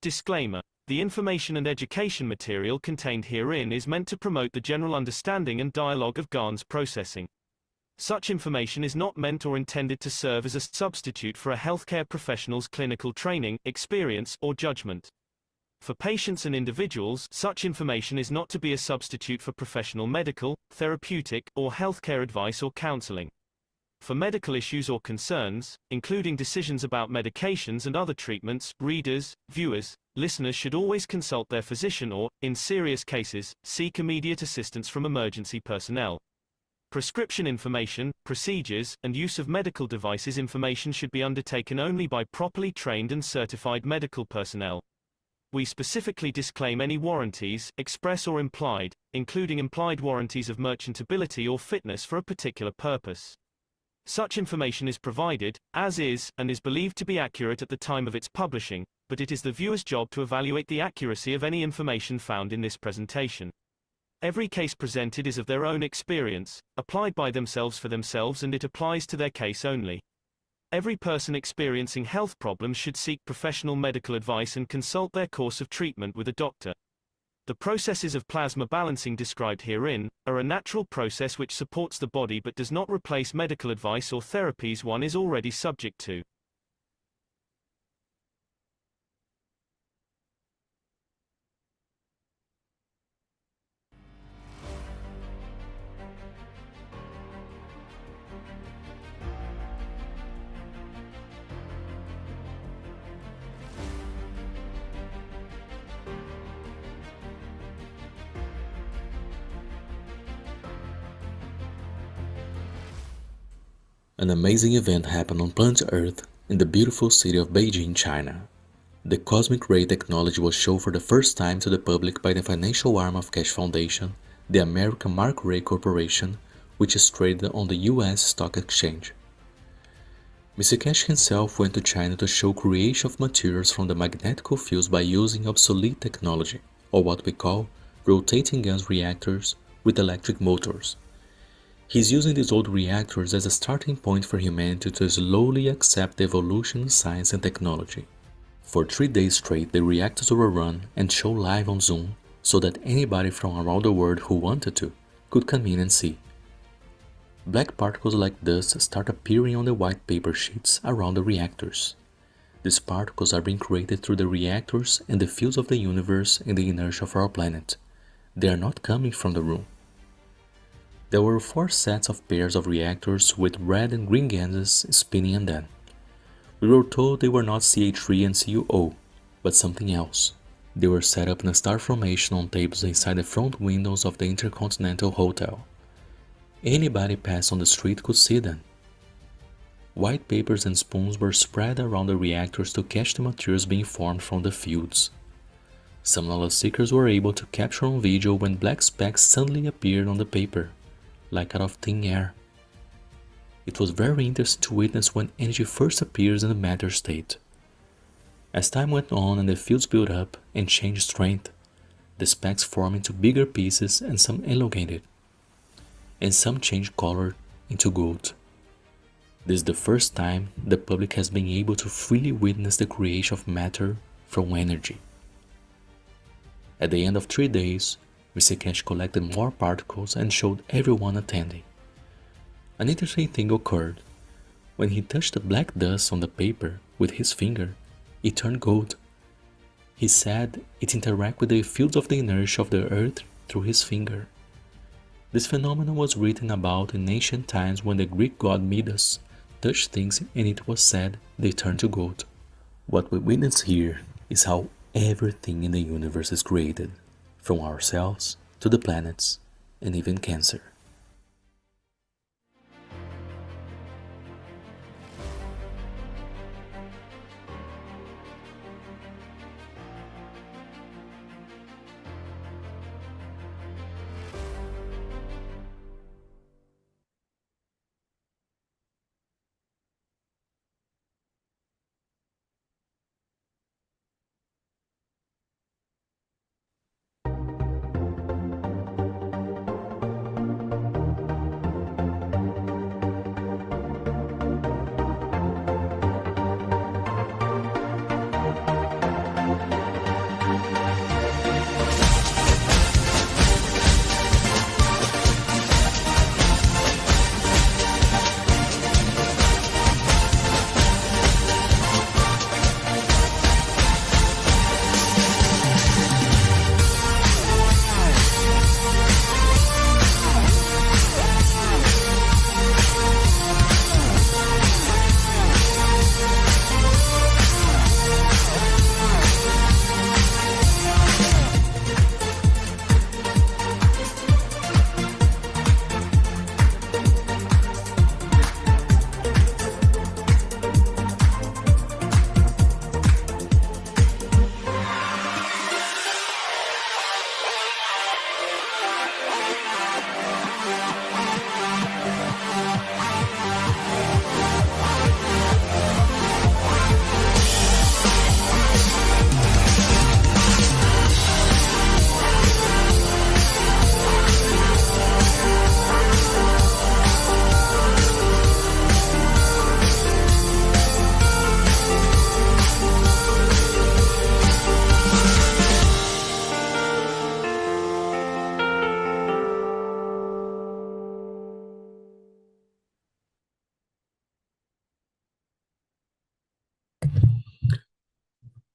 Disclaimer: the information and education material contained herein is meant to promote the general understanding and dialogue of GAN's processing. Such information is not meant or intended to serve as a substitute for a healthcare professional's clinical training, experience, or judgment. For patients and individuals, such information is not to be a substitute for professional medical, therapeutic, or healthcare advice or counseling. For medical issues or concerns, including decisions about medications and other treatments, readers, viewers, listeners should always consult their physician or, in serious cases, seek immediate assistance from emergency personnel. Prescription information, procedures, and use of medical devices information should be undertaken only by properly trained and certified medical personnel. We specifically disclaim any warranties, express or implied, including implied warranties of merchantability or fitness for a particular purpose. Such information is provided, as is, and is believed to be accurate at the time of its publishing, but it is the viewer's job to evaluate the accuracy of any information found in this presentation. Every case presented is of their own experience, applied by themselves for themselves, and it applies to their case only. Every person experiencing health problems should seek professional medical advice and consult their course of treatment with a doctor. The processes of plasma balancing described herein are a natural process which supports the body but does not replace medical advice or therapies one is already subject to. An amazing event happened on planet Earth in the beautiful city of Beijing, China. The cosmic ray technology was shown for the first time to the public by the financial arm of Keshe Foundation, the American Mark Ray Corporation, which is traded on the US stock exchange. Mr. Keshe himself went to China to show creation of materials from the magnetic fields by using obsolete technology, or what we call rotating gas reactors with electric motors. He's using these old reactors as a starting point for humanity to slowly accept the evolution in science and technology. For 3 days straight, the reactors were run and shown live on Zoom so that anybody from around the world who wanted to could come in and see. Black particles like dust start appearing on the white paper sheets around the reactors. These particles are being created through the reactors and the fields of the universe and the inertia of our planet. They are not coming from the room. There were 4 sets of pairs of reactors with red and green gases spinning in them. We were told they were not CH3 and CuO, but something else. They were set up in a star formation on tables inside the front windows of the Intercontinental Hotel. Anybody passing on the street could see them. White papers and spoons were spread around the reactors to catch the materials being formed from the fields. Some knowledge seekers were able to capture on video when black specks suddenly appeared on the paper, like out of thin air. It was very interesting to witness when energy first appears in the matter state. As time went on and the fields built up and changed strength, the specks formed into bigger pieces and some elongated, and some changed color into gold. This is the first time the public has been able to freely witness the creation of matter from energy. At the end of 3 days, Mr. Keshe collected more particles and showed everyone attending. An interesting thing occurred. When he touched the black dust on the paper with his finger, it turned gold. He said it interacted with the fields of the inertia of the earth through his finger. This phenomenon was written about in ancient times when the Greek god Midas touched things and it was said they turned to gold. What we witness here is how everything in the universe is created, from ourselves to the planets and even cancer.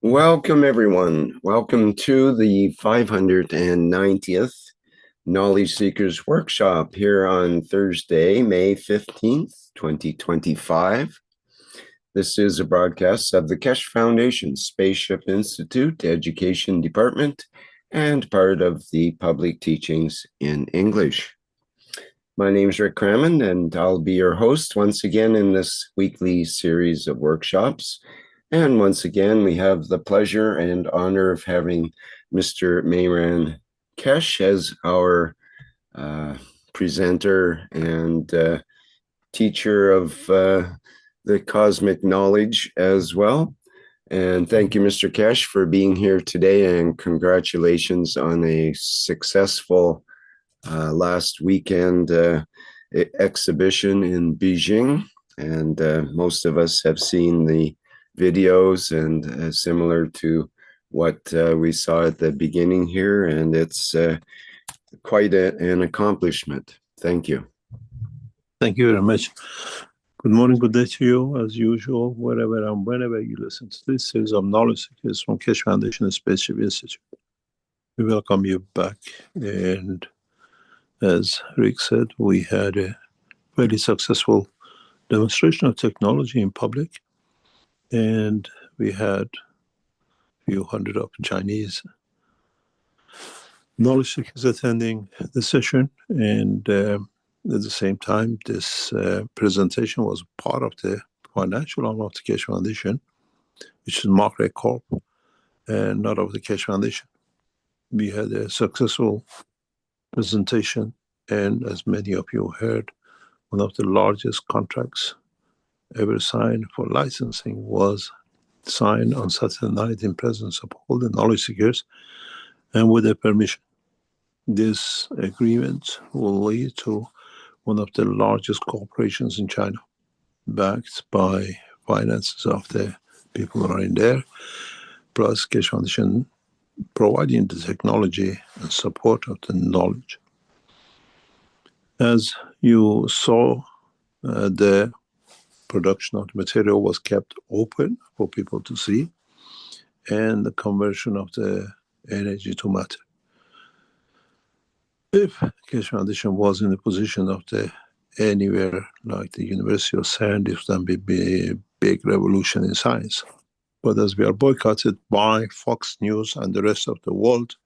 Welcome, everyone. Welcome to the 590th Knowledge Seekers Workshop here on Thursday, May 15th, 2025. This is a broadcast of the Keshe Foundation Spaceship Institute Education Department and part of the Public Teachings in English. My name is Rick Crammond, and I'll be your host once again in this weekly series of workshops. And once again, we have the pleasure and honor of having Mr. Mehran Keshe as our presenter and teacher of the cosmic knowledge as well. And thank you, Mr. Keshe, for being here today, and congratulations on a successful last weekend exhibition in Beijing. And most of us have seen the videos, and similar to what we saw at the beginning here, and it's quite an accomplishment. Thank you. Thank you very much. Good morning, good day to you, as usual, wherever and whenever you listen to this series of knowledge seekers from Keshe Foundation and Spaceship Institute. We welcome you back, and as Rick said, we had a very successful demonstration of technology in public, and we had a few hundred of Chinese knowledge seekers attending the session, and at the same time, this presentation was part of the financial arm of the Keshe Foundation, which is Market Corp, and not of the Keshe Foundation. We had a successful presentation, and as many of you heard, one of the largest contracts ever signed for licensing was signed on Saturday night in presence of all the knowledge seekers and with their permission. This agreement will lead to one of the largest corporations in China, backed by finances of the people who are in there, plus Keshe Foundation providing the technology and support of the knowledge. As you saw, the production of the material was kept open for people to see, and the conversion of the energy to matter. If Keshe Foundation was in the position of the anywhere like the University of CERN, it would be a big revolution in science. But as we are boycotted by Fox News and the rest of the world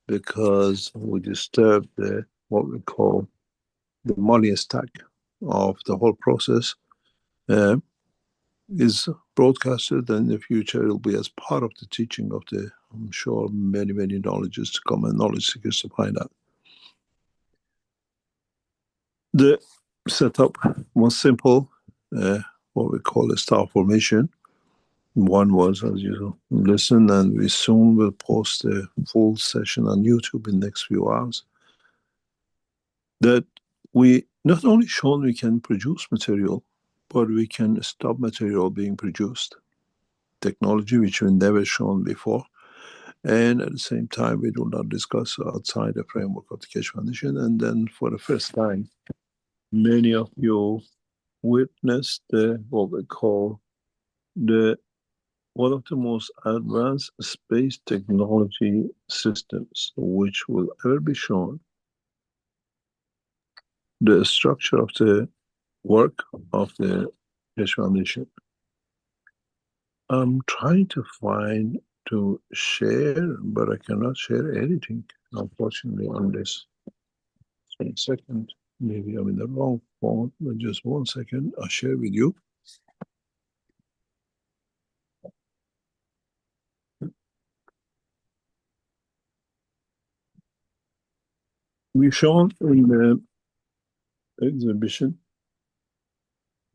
because we disturb the what we call the money stack of the whole process, is broadcasted, and in the future it will be as part of the teaching of the, I'm sure, many, many knowledges to come and knowledge seekers to find out. The setup was simple, what we call a star formation. One was, as you listen, and we soon will post a full session on YouTube in the next few hours, that we not only shown we can produce material, but we can stop material being produced. Technology which we never shown before. And at the same time, we do not discuss outside the framework of the Keshe Foundation. And then for the first time, many of you witnessed what we call one of the most advanced space technology systems which will ever be shown. The structure of the work of the Keshe Foundation. I'm trying to find to share, but I cannot share anything, unfortunately, on this. So 1 second, maybe I'm in the wrong phone, but just 1 second, I'll share with you. We've shown in the exhibition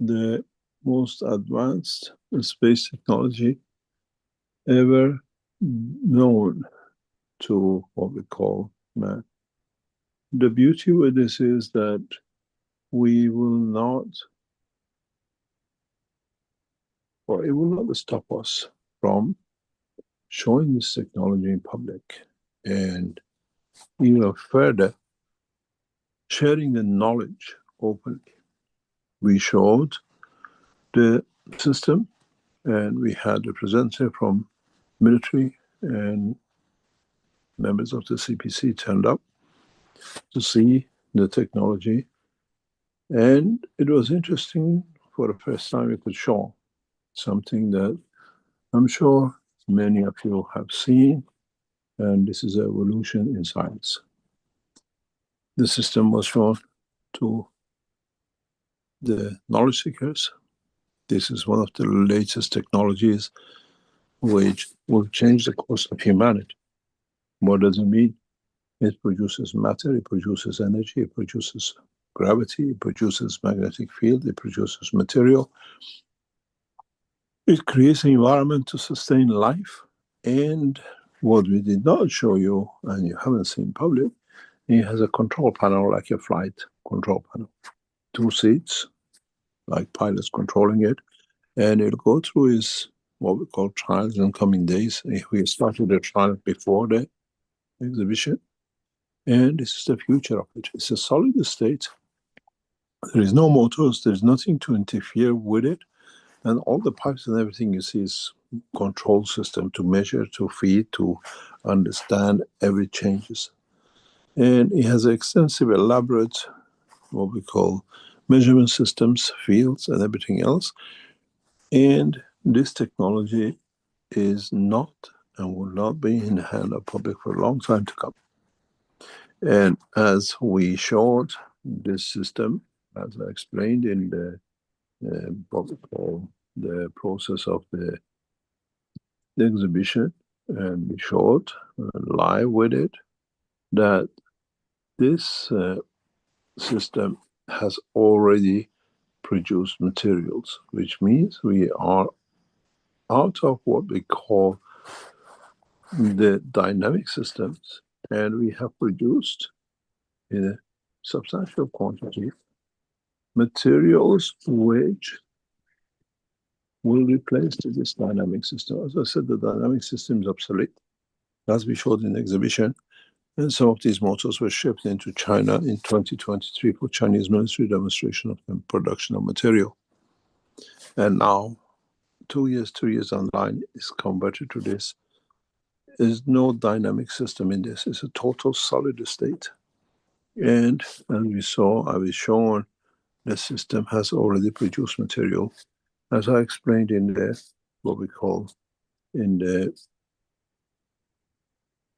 the most advanced space technology ever known to what we call man. The beauty with this is that we will not, or it will not stop us from showing this technology in public, and even further, sharing the knowledge openly. We showed the system, and we had a presenter from military and members of the CPC turned up to see the technology. And it was interesting. For the first time, we could show something that I'm sure many of you have seen, and this is evolution in science. The system was shown to the knowledge seekers. This is one of the latest technologies which will change the course of humanity. What does it mean? It produces matter, it produces energy, it produces gravity, it produces magnetic field, it produces material. It creates an environment to sustain life. And what we did not show you, and you haven't seen public, it has a control panel like a flight control panel. 2 seats, like pilots controlling it. And it'll go through its, what we call trials in coming days. We started the trial before the exhibition. And this is the future of it. It's a solid state. There is no motors. There's nothing to interfere with it. And all the pipes and everything you see is control system to measure, to feed, to understand every changes. And it has extensive, elaborate, what we call measurement systems, fields, and everything else. And this technology is not and will not be in the hand of public for a long time to come. And as we showed, this system, as I explained in the what we call the process of the exhibition, and we showed live with it, that this system has already produced materials, which means we are out of what we call the dynamic systems, and we have produced in a substantial quantity materials which will replace this dynamic system. As I said, the dynamic system is obsolete, as we showed in the exhibition. And some of these motors were shipped into China in 2023 for Chinese military demonstration of the production of material. And now, 2 years, 3 years online, is converted to this. There's no dynamic system in this. It's a total solid state. And as we saw, I was shown, the system has already produced material. As I explained in the, what we call, in the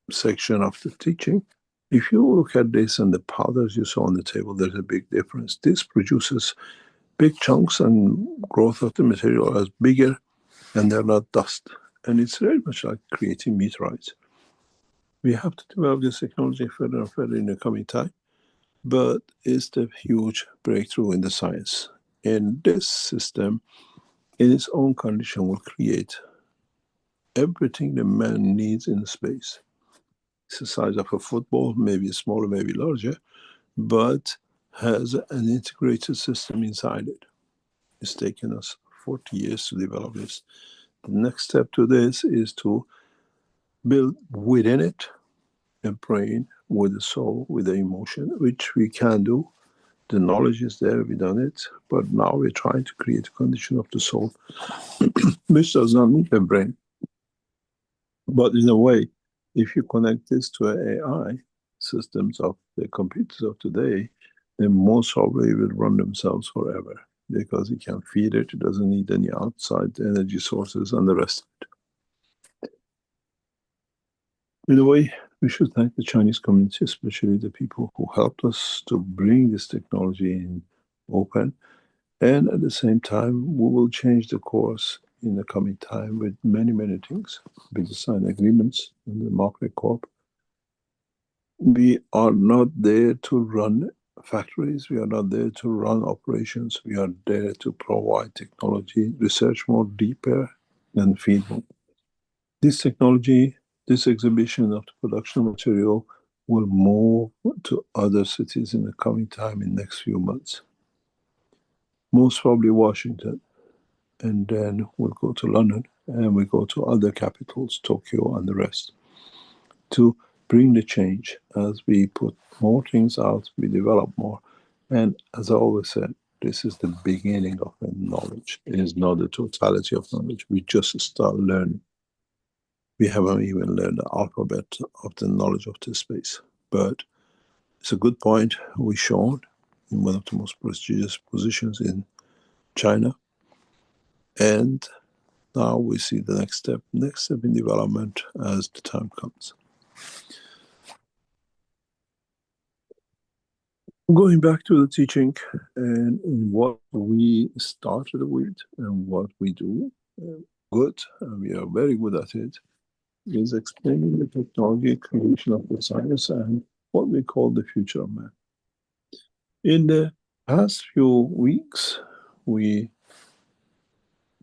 section of the teaching, if you look at this and the powders you saw on the table, there's a big difference. This produces big chunks, and growth of the material is bigger, and they're not dust. And it's very much like creating meteorites. We have to develop this technology further and further in the coming time, but it's the huge breakthrough in the science. And this system, in its own condition, will create everything the man needs in space. It's the size of a football, maybe smaller, maybe larger, but has an integrated system inside it. It's taken us 40 years to develop this. The next step to this is to build within it a brain with a soul, with an emotion, which we can do. The knowledge is there, we've done it, but now we're trying to create a condition of the soul, which does not need a brain. But in a way, if you connect this to AI systems of the computers of today, then most probably will run themselves forever, because it can feed it, it doesn't need any outside energy sources and the rest of it. In a way, we should thank the Chinese community, especially the people who helped us to bring this technology in open. And at the same time, we will change the course in the coming time with many, many things. We sign agreements in the Market Corp. We are not there to run factories. We are not there to run operations. We are there to provide technology, research more deeper, and feed more. This technology, this exhibition of the production of material will move to other cities in the coming time, in the next few months. Most probably Washington, and then we'll go to London, and we go to other capitals, Tokyo and the rest, to bring the change. As we put more things out, we develop more. And as I always said, this is the beginning of the knowledge. It is not the totality of knowledge. We just start learning. We haven't even learned the alphabet of the knowledge of the space. But it's a good point we shown in one of the most prestigious positions in China. And now we see the next step in development as the time comes. Going back to the teaching and what we started with and what we do good, and we are very good at it, is explaining the technology creation of the science and what we call the future of man. In the past few weeks, we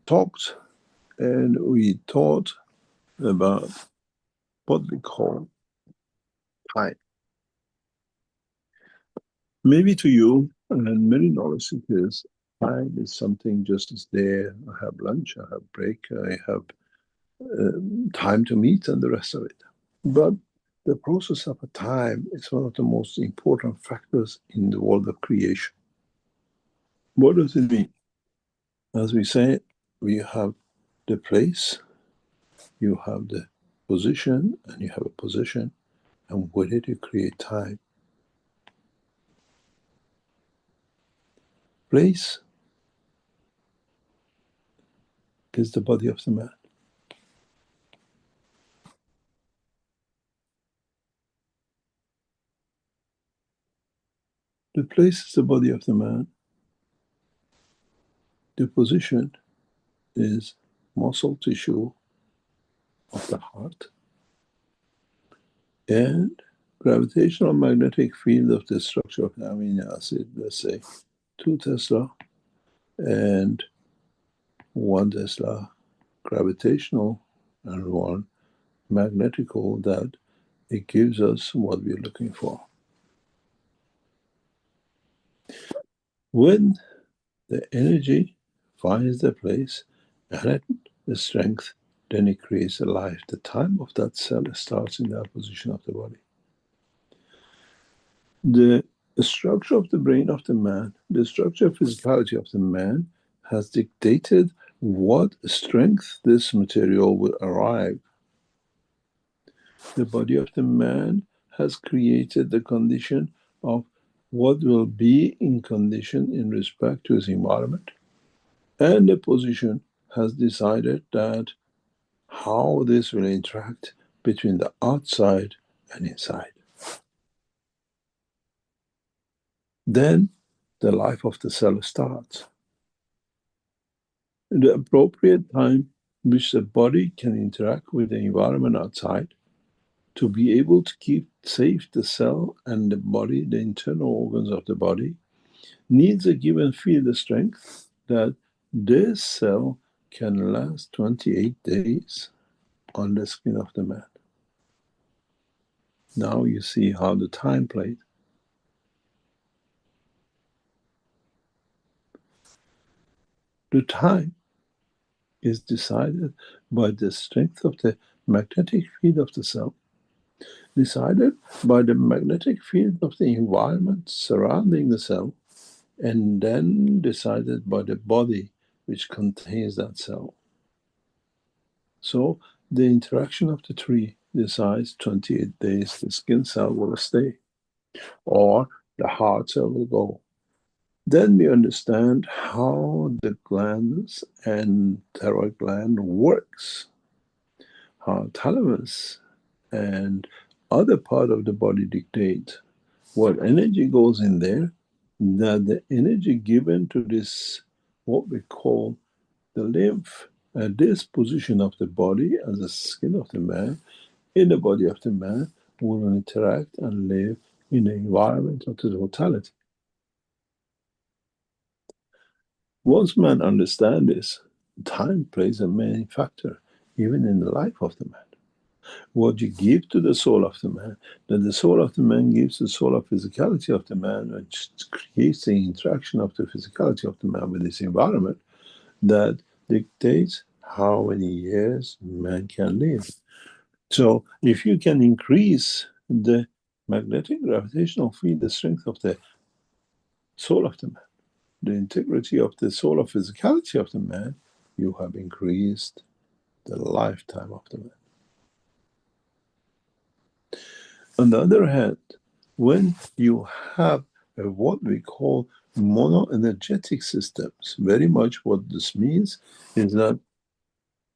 talked and we taught about what we call time. Maybe to you and many knowledge seekers, time is something just as there. I have lunch, I have break, I have time to meet and the rest of it. But the process of a time is one of the most important factors in the world of creation. What does it mean? As we say, we have the place, you have the position, and you have a position, and where did you create time? Place is the body of the man. The place is the body of the man. The position is muscle tissue of the heart. And gravitational magnetic field of the structure of the amino acid, let's say 2 Tesla and 1 Tesla gravitational and 1 magnetical, that it gives us what we're looking for. When the energy finds the place and the strength, then it creates a life. The time of that cell starts in that position of the body. The structure of the brain of the man, the structure of physicality of the man has dictated what strength this material will arrive. The body of the man has created the condition of what will be in condition in respect to his environment. And the position has decided that how this will interact between the outside and inside. Then the life of the cell starts. The appropriate time which the body can interact with the environment outside to be able to keep safe the cell and the body, the internal organs of the body, needs a given field of strength that this cell can last 28 days on the skin of the man. Now you see how the time played. The time is decided by the strength of the magnetic field of the cell, decided by the magnetic field of the environment surrounding the cell, and then decided by the body which contains that cell. So the interaction of the three decides 28 days the skin cell will stay, or the heart cell will go. Then we understand how the glands and thyroid gland works, how thalamus and other part of the body dictate what energy goes in there, that the energy given to this, what we call the lymph, at this position of the body as the skin of the man, in the body of the man, will interact and live in the environment of the totality. Once man understands this, time plays a main factor, even in the life of the man. What you give to the soul of the man, that the soul of the man gives the soul of physicality of the man, which creates the interaction of the physicality of the man with his environment, that dictates how many years man can live. So if you can increase the magnetic gravitational field, the strength of the soul of the man, the integrity of the soul of physicality of the man, you have increased the lifetime of the man. On the other hand, when you have what we call monoenergetic systems, very much what this means is that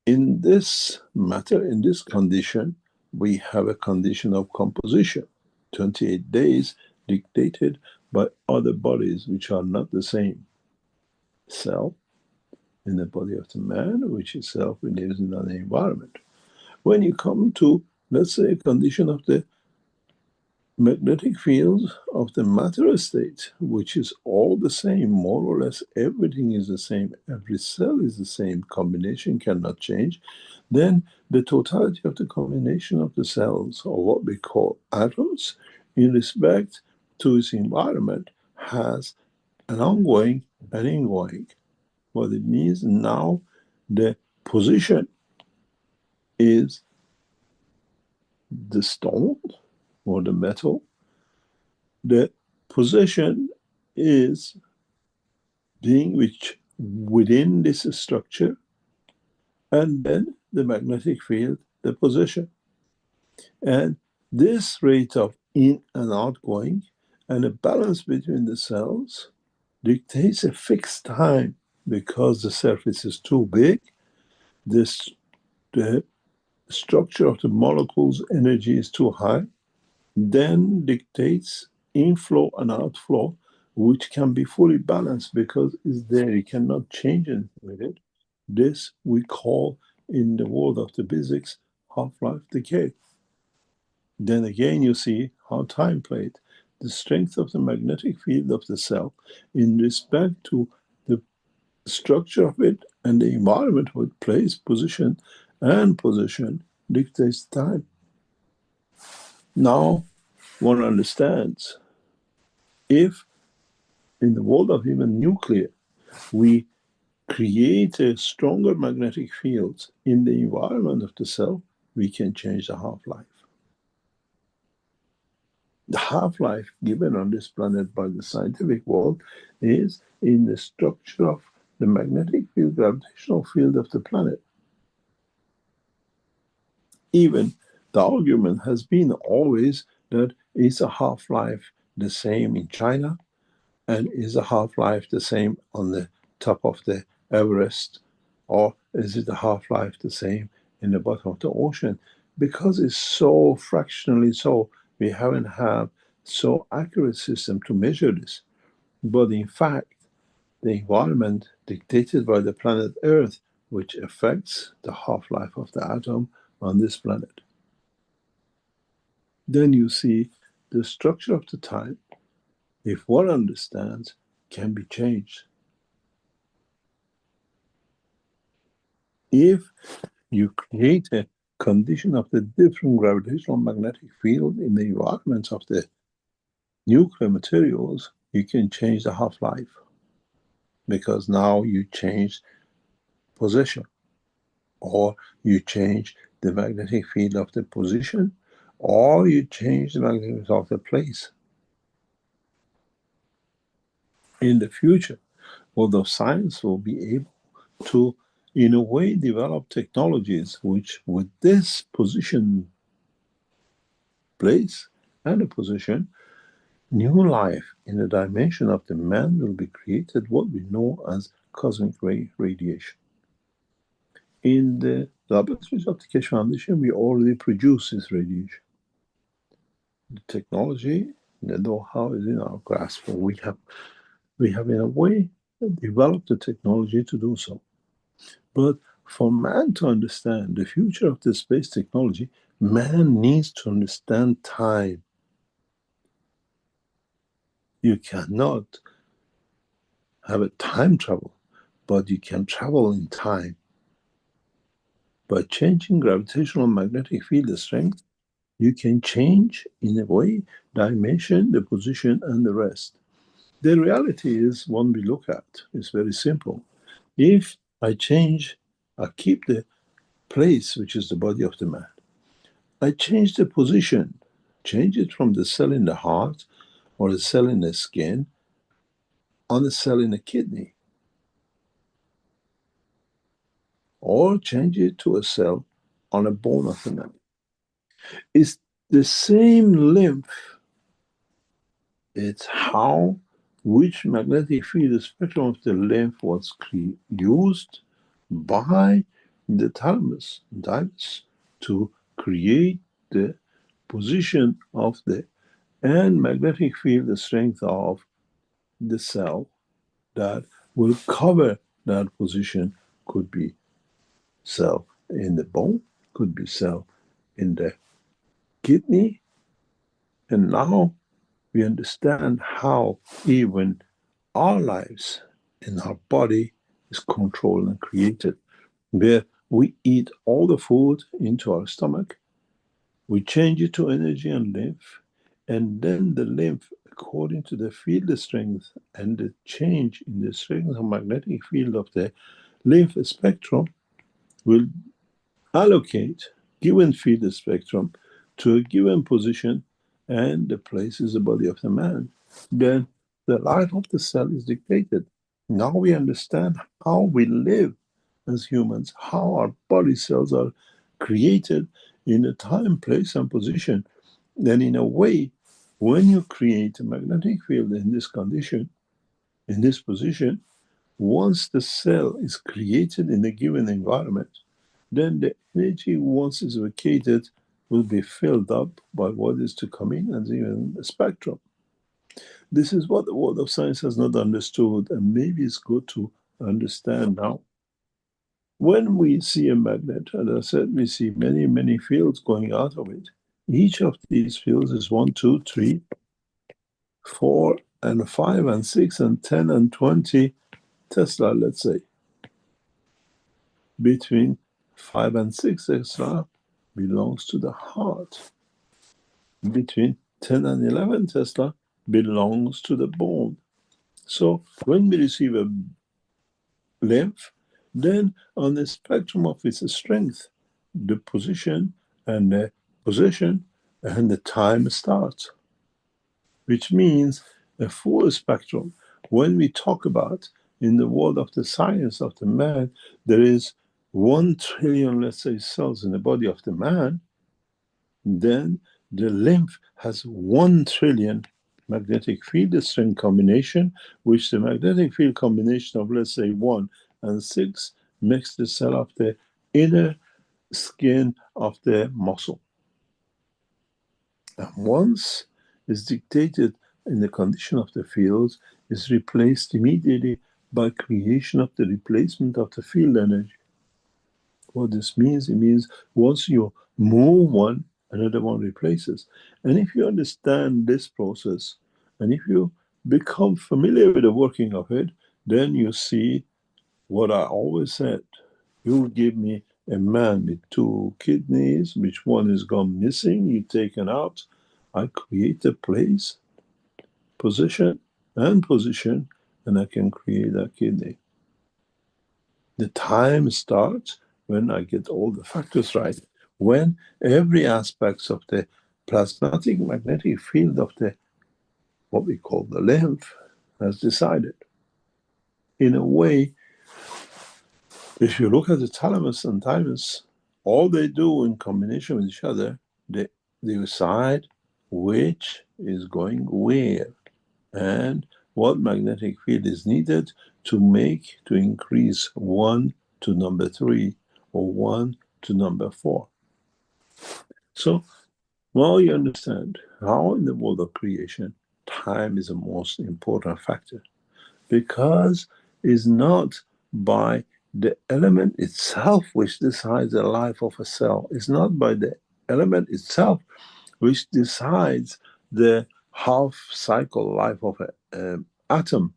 in this matter, in this condition, we have a condition of composition, 28 days dictated by other bodies which are not the same. Cell in the body of the man, which itself lives in an environment. When you come to, let's say, a condition of the magnetic field of the matter state, which is all the same, more or less everything is the same, every cell is the same, combination cannot change, then the totality of the combination of the cells, or what we call atoms, in respect to its environment, has an ongoing and ingoing. What it means now, the position is the stone or the metal. The position is being which within this structure, and then the magnetic field, the position. And this rate of in and outgoing and a balance between the cells dictates a fixed time because the surface is too big. The structure of the molecules energy is too high, then dictates inflow and outflow, which can be fully balanced because it's there. You cannot change anything with it. This we call, in the world of the physics, half-life decay. Then again, you see how time played. The strength of the magnetic field of the cell in respect to the structure of it and the environment where it plays, position dictates time. Now, one understands if in the world of even nuclear, we create a stronger magnetic field in the environment of the cell, we can change the half-life. The half-life given on this planet by the scientific world is in the structure of the magnetic field, gravitational field of the planet. Even the argument has been always that is a half-life the same in China, and is a half-life the same on the top of the Everest, or is it a half-life the same in the bottom of the ocean? Because it's so fractionally so, we haven't had so accurate system to measure this. But in fact, the environment dictated by the planet Earth, which affects the half-life of the atom on this planet. Then you see the structure of the time, if one understands, can be changed. If you create a condition of the different gravitational magnetic field in the environments of the nuclear materials, you can change the half-life because now you change position, or you change the magnetic field of the position, or you change the magnetic field of the place. In the future, although science will be able to, in a way, develop technologies which, with this position, place, and a position, new life in the dimension of the man will be created, what we know as cosmic ray radiation. In the laboratories of the Keshe Foundation, we already produce this radiation. The technology, the know-how is in our grasp. We have in a way developed the technology to do so. But for man to understand the future of the space technology, man needs to understand time. You cannot have a time travel, but you can travel in time. By changing gravitational magnetic field strength, you can change, in a way, dimension, the position, and the rest. The reality is one we look at. It's very simple. If I keep the place, which is the body of the man, I change the position, change it from the cell in the heart or the cell in the skin on a cell in the kidney, or change it to a cell on a bone of the man. It's The same lymph, it's how, which magnetic field spectrum of the lymph was used by the thalamus to create the position of the and magnetic field strength of the cell that will cover that position. Could be cell in the bone, could be cell in the kidney. And now we understand how even our lives in our body is controlled and created, where we eat all the food into our stomach, we change it to energy and lymph, and then the lymph, according to the field strength and the change in the strength of magnetic field of the lymph spectrum, will allocate given field spectrum to a given position, and the place is the body of the man. Then the life of the cell is dictated. Now we understand how we live as humans, how our body cells are created in a time, place, and position. Then, in a way, when you create a magnetic field in this condition, in this position, once the cell is created in a given environment, then the energy, once it's vacated, will be filled up by what is to come in as even a spectrum. This is what the world of science has not understood, and maybe it's good to understand now. When we see a magnet, as I said, we see many, many fields going out of it. Each of these fields is 1, 2, 3, 4, and 5, and 6, and 10, and 20 Tesla, let's say. Between 5 and 6 Tesla belongs to the heart. Between 10 and 11 Tesla belongs to the bone. So when we receive a lymph, then on the spectrum of its strength, the position and the time starts, which means a full spectrum. When we talk about in the world of the science of the man, there is 1 trillion, let's say, cells in the body of the man, then the lymph has 1 trillion magnetic field strength combination, which the magnetic field combination of, let's say, 1 and 6 makes the cell of the inner skin of the muscle. And once is dictated in the condition of the fields, is replaced immediately by creation of the replacement of the field energy. What this means, it means once you move one, another one replaces. And if you understand this process, and if you become familiar with the working of it, then you see what I always said. You give me a man with 2 kidneys, which one is gone missing, you taken out. I create a place, position, and I can create that kidney. The time starts when I get all the factors right, when every aspect of the plasmatic magnetic field of the, what we call the lymph, has decided. In a way, if you look at the thalamus and thymus, all they do in combination with each other, they decide which is going where and what magnetic field is needed to increase 1 to number 3 or 1 to number 4. So now you understand how in the world of creation, time is the most important factor, because it's not by the element itself which decides the life of a cell. It's not by the element itself which decides the half cycle life of an atom.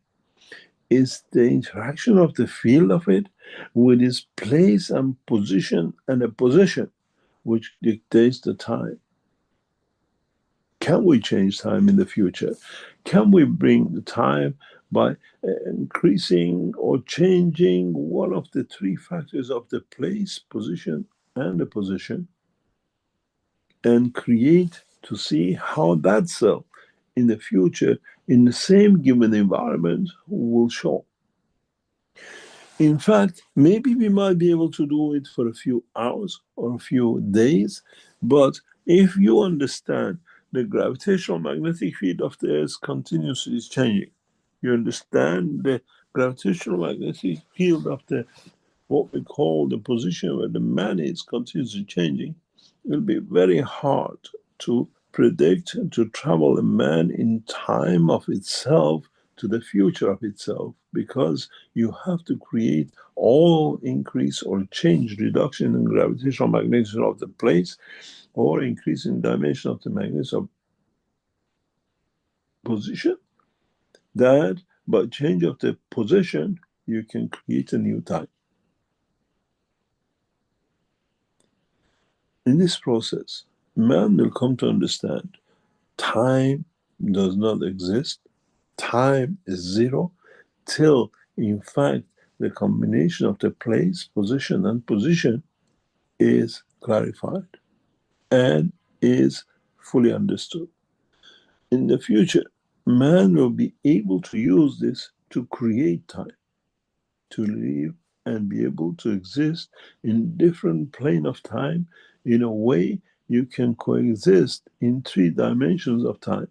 Is the interaction of the field of it with its place and position and a position which dictates the time. Can we change time in the future? Can we bring the time by increasing or changing one of the 3 factors of the place, position, and the position, and create to see how that cell in the future, in the same given environment, will show? In fact, maybe we might be able to do it for a few hours or a few days, but If you understand the gravitational magnetic field of the Earth continuously is changing, you understand the gravitational magnetic field of the what we call the position where the man is continuously changing, it will be very hard to predict and to travel a man in time of itself to the future of itself, because you have to create all increase or change reduction in gravitational magnetism of the place or increase in dimension of the magnetism position, that by change of the position you can create a new time. In this process, man will come to understand time does not exist. Time is zero till, in fact, the combination of the place, position, and position is clarified and is fully understood. In the future, man will be able to use this to create time, to live and be able to exist in different plane of time in a way you can coexist in 3 dimensions of time.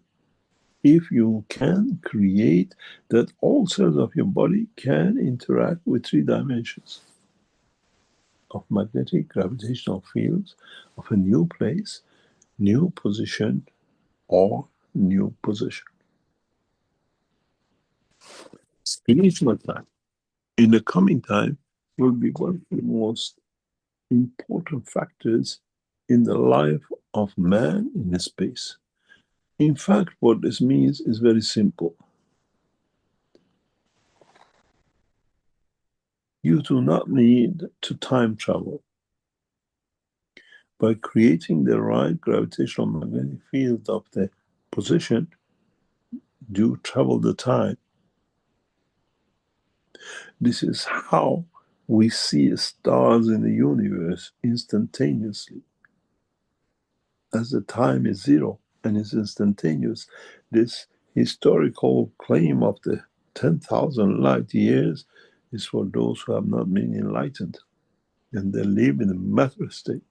If you can create that all cells of your body can interact with 3 dimensions of magnetic gravitational fields of a new place, new position, or new position. Spiritual time in the coming time will be one of the most important factors in the life of man in space. In fact, what this means is very simple. You do not need to time travel. By creating the right gravitational magnetic field of the position, you travel the time. This is how we see stars in the universe instantaneously. As the time is zero and is instantaneous, this historical claim of the 10,000 light years is for those who have not been enlightened and they live in a matter state.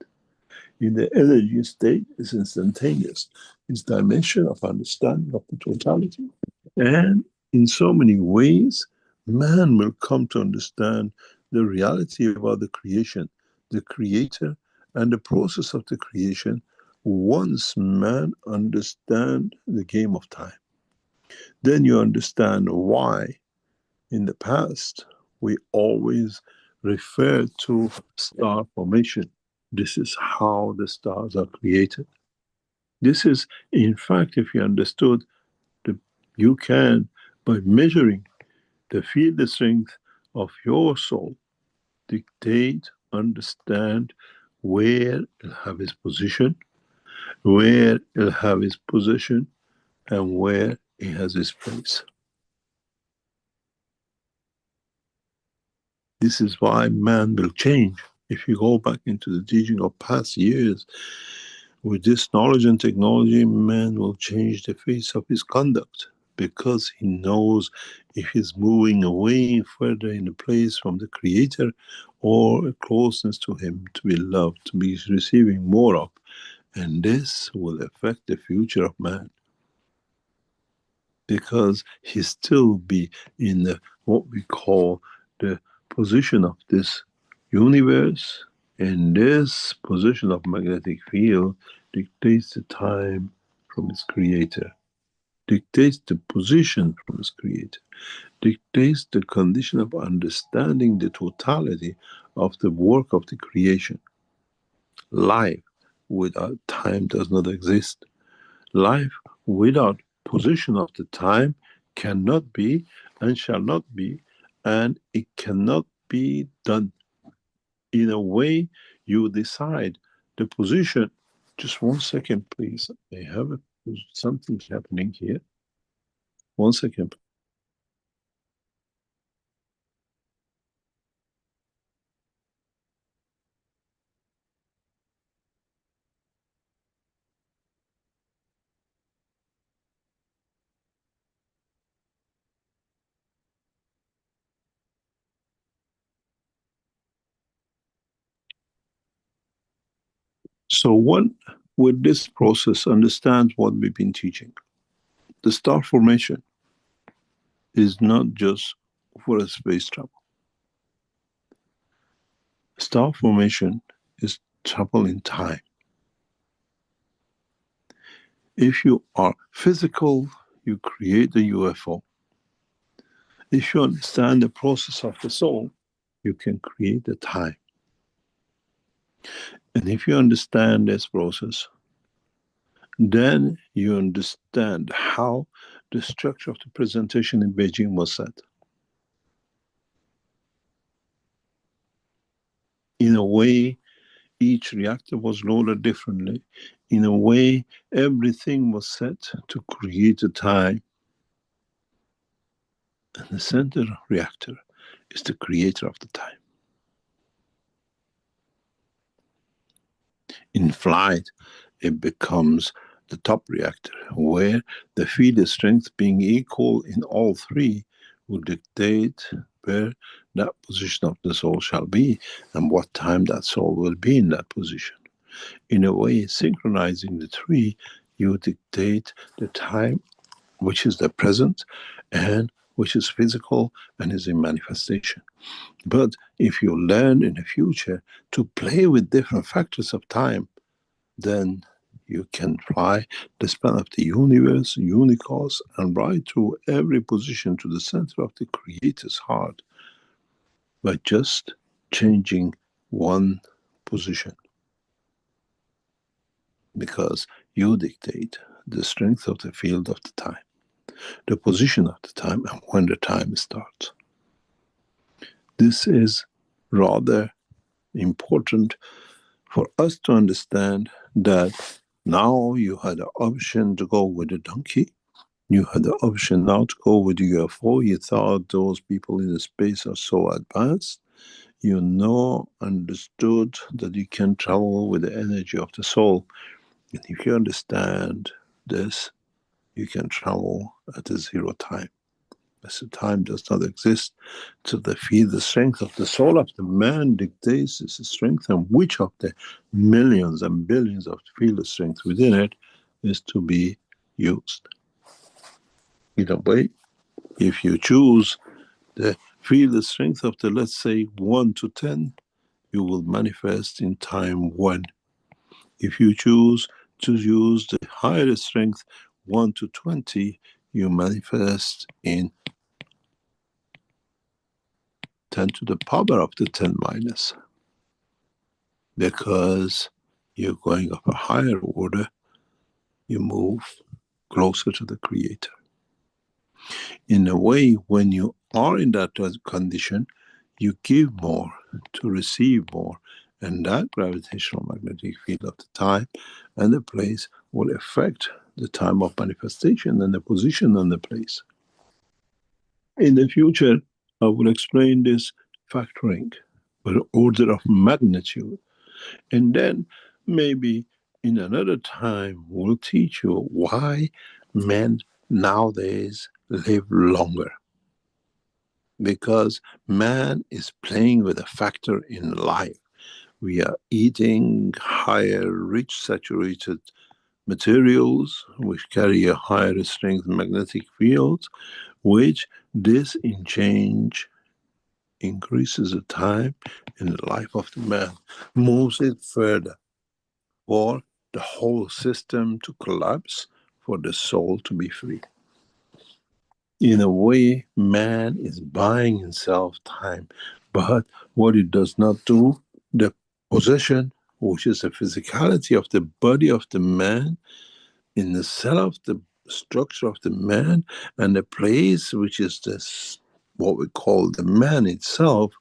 In the energy state, is instantaneous. It's dimension of understanding of the totality. And in so many ways, man will come to understand the reality about the creation, the creator, and the process of the creation once man understand the game of time. Then you understand why in the past we always refer to star formation. This is how the stars are created. This is, in fact, if you understood, you can, by measuring the field strength of your soul, dictate, understand where it'll have its position, where it'll have its position, and where it has its place. This is why man will change. If you go back into the teaching of past years, with this knowledge and technology, man will change the face of his conduct, because he knows if he's moving away further in a place from the Creator or a closeness to Him, to be loved, to be receiving more of. And this will affect the future of man, because he still be in what we call the position of this universe, and this position of magnetic field dictates the time from its creator, dictates the position from its creator, dictates the condition of understanding the totality of the work of the creation. Life without time does not exist. Life without position of the time cannot be and shall not be, and it cannot be done. In a way, you decide the position. Just 1 second, please. I have something happening here. 1 second. So with this process, understand what we've been teaching. The star formation is not just for a space travel. Star formation is travel in time. If you are physical, you create a UFO. If you understand the process of the soul, you can create the time. And if you understand this process, then you understand how the structure of the presentation in Beijing was set. In a way, each reactor was loaded differently. In a way, everything was set to create a time. And the center reactor is the creator of the time. In flight, it becomes the top reactor, where the field strength being equal in all three will dictate where that position of the soul shall be and what time that soul will be in that position. In a way, synchronizing the three, you dictate the time which is the present and which is physical and is in manifestation. But if you learn in the future to play with different factors of time, then you can fly the span of the universe, unicos, and right through every position to the center of the Creator's heart by just changing one position. Because you dictate the strength of the field of the time, the position of the time, and when the time starts. This is rather important for us to understand that now you had the option to go with a donkey. You had the option now to go with the UFO. You thought those people in the space are so advanced. You know, understood that you can travel with the energy of the soul. And if you understand this, you can travel at a zero time. As the time does not exist, to the field, the strength of the soul of the man dictates the strength, and which of the millions and billions of field strength within it is to be used. In a way, if you choose the field strength of the, let's say, 1 to 10, you will manifest in time 1. If you choose to use the higher strength, 1 to 20, you manifest in 10 to the power of the 10 minus. Because you're going up a higher order, you move closer to the Creator. In a way, when you are in that condition, you give more to receive more, and that gravitational magnetic field of the time and the place will affect the time of manifestation and the position and the place. In the future, I will explain this factoring with order of magnitude, and then maybe in another time we'll teach you why men nowadays live longer. Because man is playing with a factor in life. We are eating higher, rich, saturated materials which carry a higher strength magnetic field, which this in change increases the time in the life of the man, moves it further for the whole system to collapse, for the soul to be free. In a way, man is buying himself time, but what it does not do, the possession, which is the physicality of the body of the man, in the cell of the structure of the man, and the place which is this, what we call the man itself,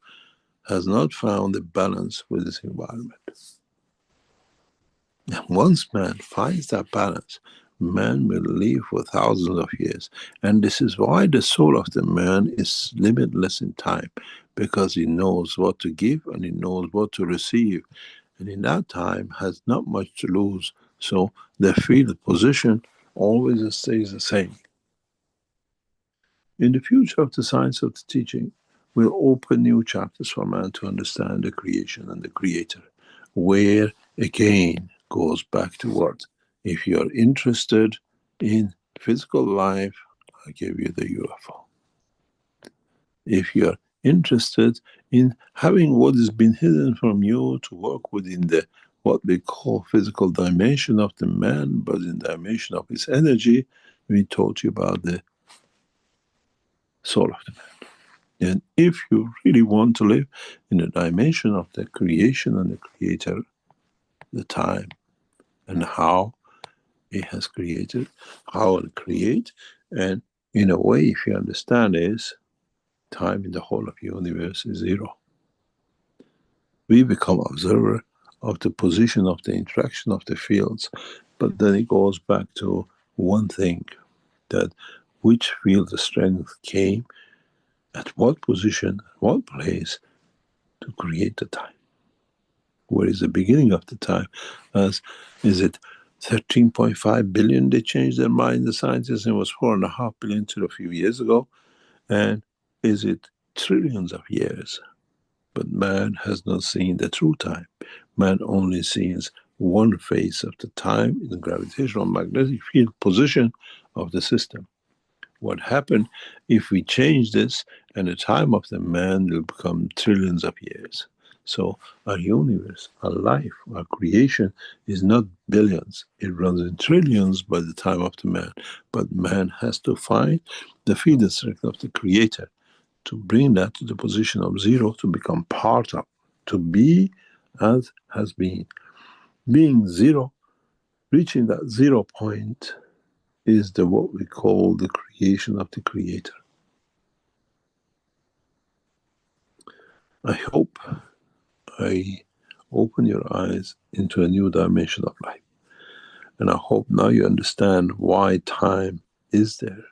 has not found the balance with his environment. And once man finds that balance, man will live for thousands of years. And this is why the soul of the man is limitless in time, because he knows what to give and he knows what to receive. And in that time has not much to lose. So the field position always stays the same. In the future of the science of the teaching, we'll open new chapters for man to understand the creation and the Creator, where again goes back to what? If you're interested in physical life, I give you the UFO. If you're interested in having what has been hidden from you to work within the what we call physical dimension of the man, but in the dimension of his energy, we taught you about the soul of the man. And if you really want to live in the dimension of the creation and the creator, the time and how it has created, how it create, and in a way, if you understand, is time in the whole of the universe is zero. We become observer of the position of the interaction of the fields, but then it goes back to one thing, that which field strength came at what position, what place to create the time. Where is the beginning of the time? As is it 13.5 billion they changed their mind, the scientists, and it was 4.5 billion till a few years ago? And is it trillions of years? But man has not seen the true time. Man only sees one phase of the time in the gravitational magnetic field position of the system. What happened if we change this, and the time of the man will become trillions of years? So our universe, our life, our creation is not billions. It runs in trillions by the time of the man. But man has to find the field strength of the creator to bring that to the position of zero, to become part of, to be as has been. Being zero, reaching that 0 point is the what we call the creation of the creator. I hope I open your eyes into a new dimension of life. And I hope now you understand why time is there.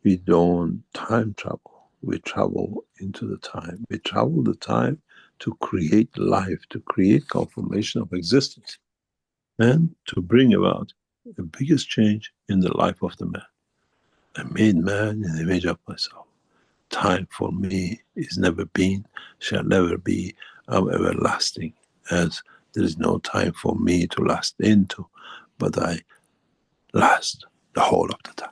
We don't time travel. We travel into the time. We travel the time to create life, to create confirmation of existence, and to bring about the biggest change in the life of the man. I made man in the image of myself. Time for me is never been, shall never be. I'm everlasting, as there is no time for me to last into, but I last the whole of the time.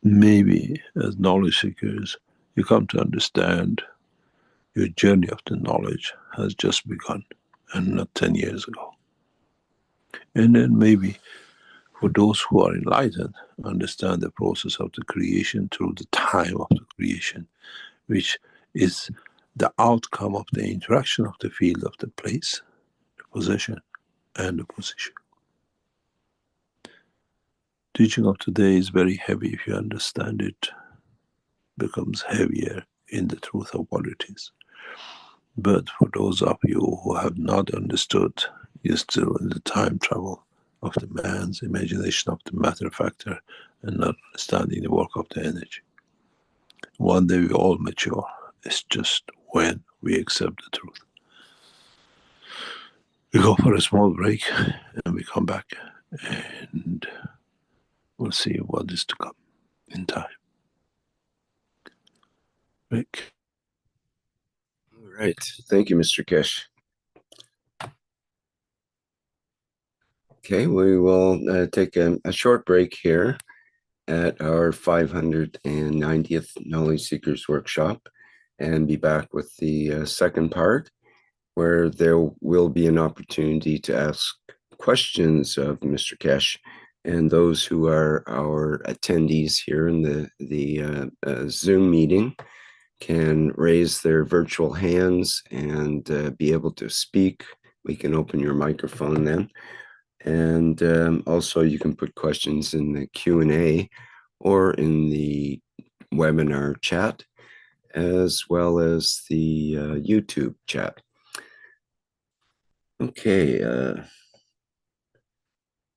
Maybe as knowledge seekers, you come to understand your journey of the knowledge has just begun, and not 10 years ago. And then maybe for those who are enlightened, understand the process of the creation through the time of the creation, which is the outcome of the interaction of the field of the place, the possession, and the position. Teaching of today is very heavy. If you understand it, becomes heavier in the truth of what it is. But for those of you who have not understood, you're still in the time travel of the man's imagination of the matter factor and not understanding the work of the energy. One day we all mature. It's just when we accept the truth. We go for a small break and we come back and we'll see what is to come in time. Rick. All right. Thank you, Mr. Keshe. Okay, we will take a short break here at our 590th Knowledge Seekers Workshop and be back with the second part, where there will be an opportunity to ask questions of Mr. Keshe, and those who are our attendees here in the Zoom meeting can raise their virtual hands and be able to speak. We can open your microphone then. And also you can put questions in the Q&A or in the webinar chat, as well as the YouTube chat. Okay,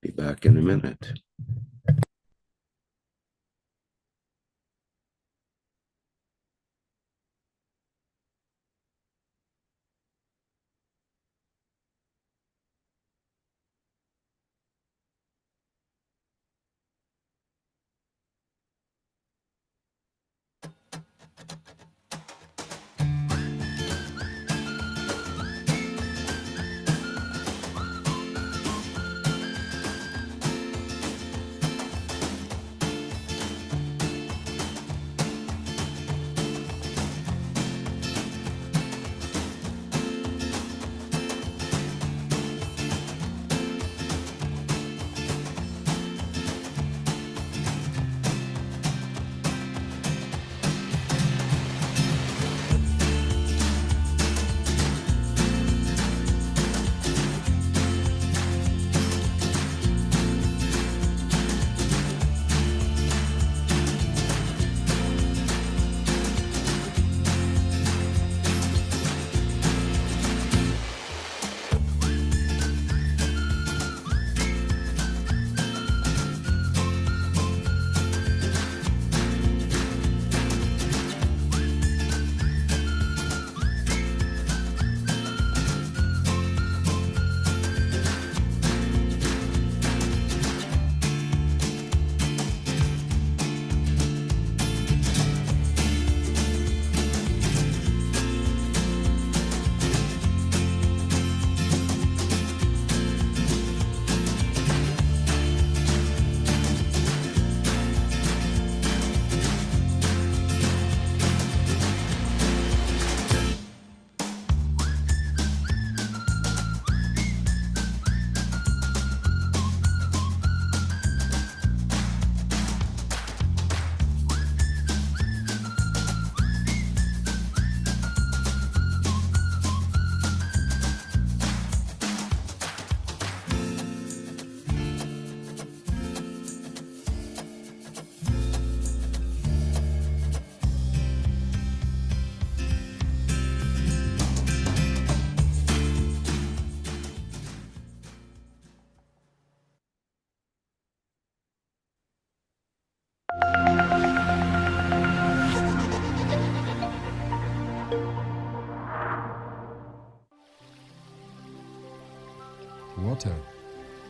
be back in a minute.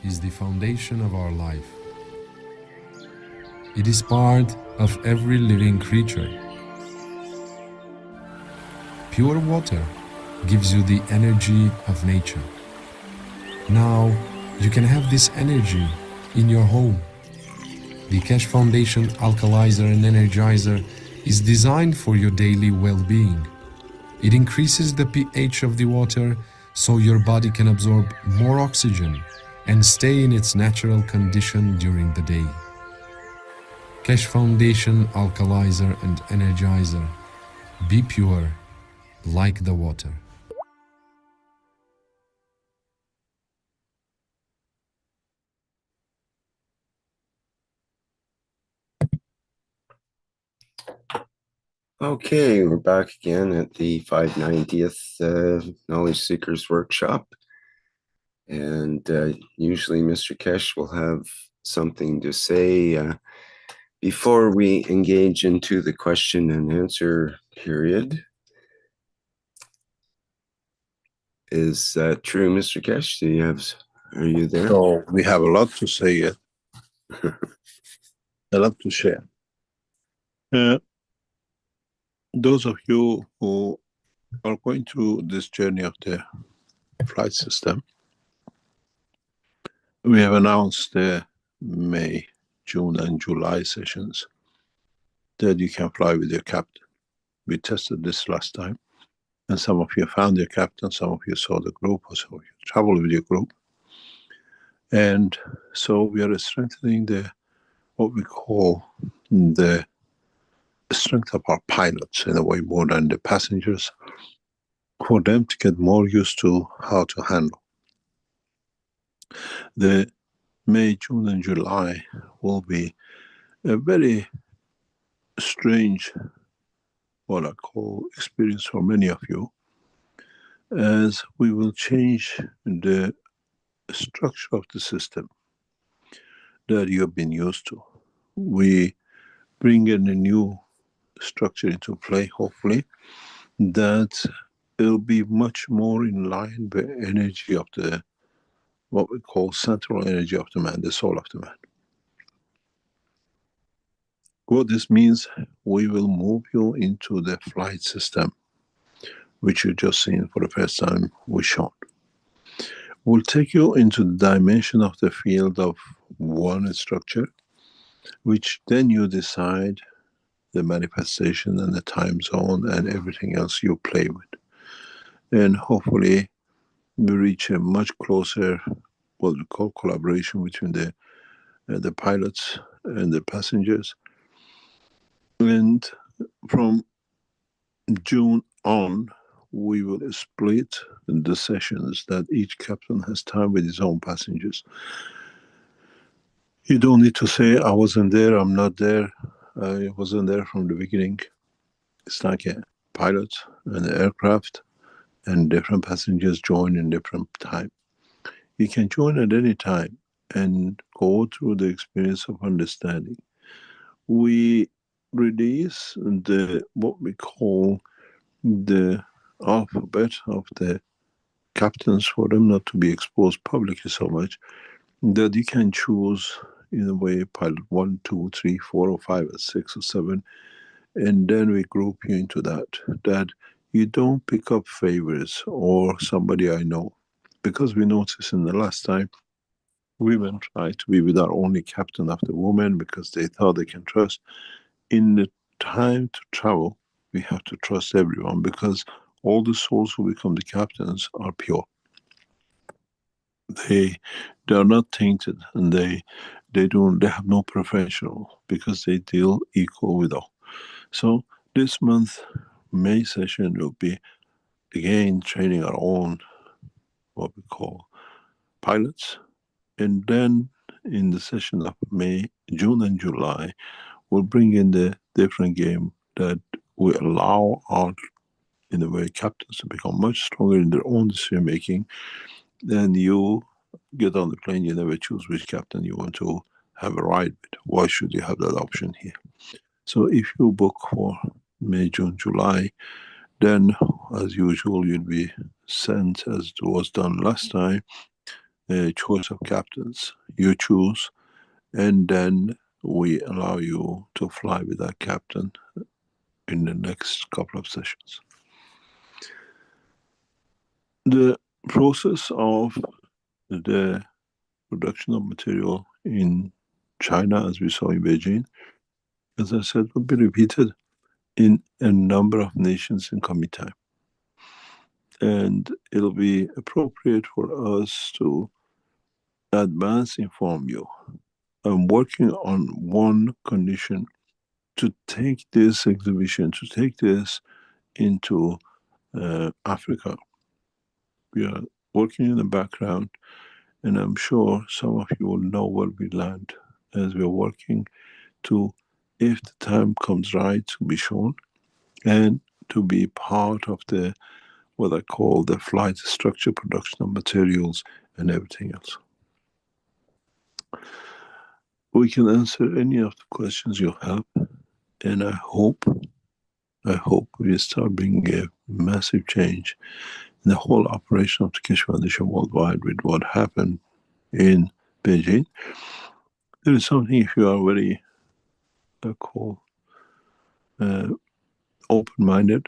is the foundation of our life. It is part of every living creature. Pure water gives you the energy of nature. Now, you can have this energy in your home. The Keshe Foundation Alkalizer and Energizer is designed for your daily well-being. It increases the pH of the water so your body can absorb more oxygen and stay in its natural condition during the day. Keshe Foundation Alkalizer and Energizer. Be pure like the water. Okay, we're back again at the 590th Knowledge Seekers Workshop. And usually Mr. Keshe will have something to say before we engage into the question and answer period. Is that true, Mr. Keshe? Are you there? So we have a lot to say yet, a lot to share. Those of you who are going through this journey of the flight system, we have announced the May, June, and July sessions that you can fly with your captain. We tested this last time, and some of you found your captain, some of you saw the group, or some of you traveled with your group. And so we are strengthening what we call the strength of our pilots in a way more than the passengers, for them to get more used to how to handle. The May, June, and July will be a very strange, what I call, experience for many of you, as we will change the structure of the system that you have been used to. We bring in a new structure into play, hopefully, that it'll be much more in line with the energy of the, what we call central energy of the man, the soul of the man. What this means, we will move you into the flight system, which you just seen for the first time we showed. We'll take you into the dimension of the field of one structure, which then you decide the manifestation and the time zone and everything else you play with. And hopefully we reach a much closer, what we call, collaboration between the pilots and the passengers. And from June on, we will split the sessions that each captain has time with his own passengers. You don't need to say, I wasn't there, I'm not there, I wasn't there from the beginning. It's like a pilot and an aircraft, and different passengers join in different time. You can join at any time and go through the experience of understanding. We release what we call the alphabet of the captains, for them not to be exposed publicly so much, that you can choose in a way pilot 1, 2, 3, 4, or 5, or 6, or 7, and then we group you into that you don't pick up favorites or somebody I know, because we noticed in the last time women tried to be with our only captain of the women because they thought they can trust. In the time to travel, we have to trust everyone, because all the souls who become the captains are pure. They are not tainted, and they have no professional, because they deal equal with all. So this month, May session will be again training our own, what we call, pilots. And then in the session of May, June and July, we'll bring in the different game that will allow our, in a way, captains to become much stronger in their own decision making. Then you get on the plane, you never choose which captain you want to have a ride with. Why should you have that option here? So if you book for May, June, July, then as usual you'll be sent, as was done last time, choice of captains. You choose, and then we allow you to fly with that captain in the next couple of sessions. The process of the production of material in China, as we saw in Beijing, as I said, will be repeated in a number of nations in coming time. And it'll be appropriate for us to advance inform you. I'm working on one condition: to take this exhibition, to take this into Africa. We are working in the background, and I'm sure some of you will know where we land as we're working to, if the time comes right, to be shown and to be part of the, what I call the flight structure, production of materials and everything else. We can answer any of the questions you have, and I hope we start bringing a massive change in the whole operation of the Keshe Foundation worldwide with what happened in Beijing. There is something, if you are very, open-minded,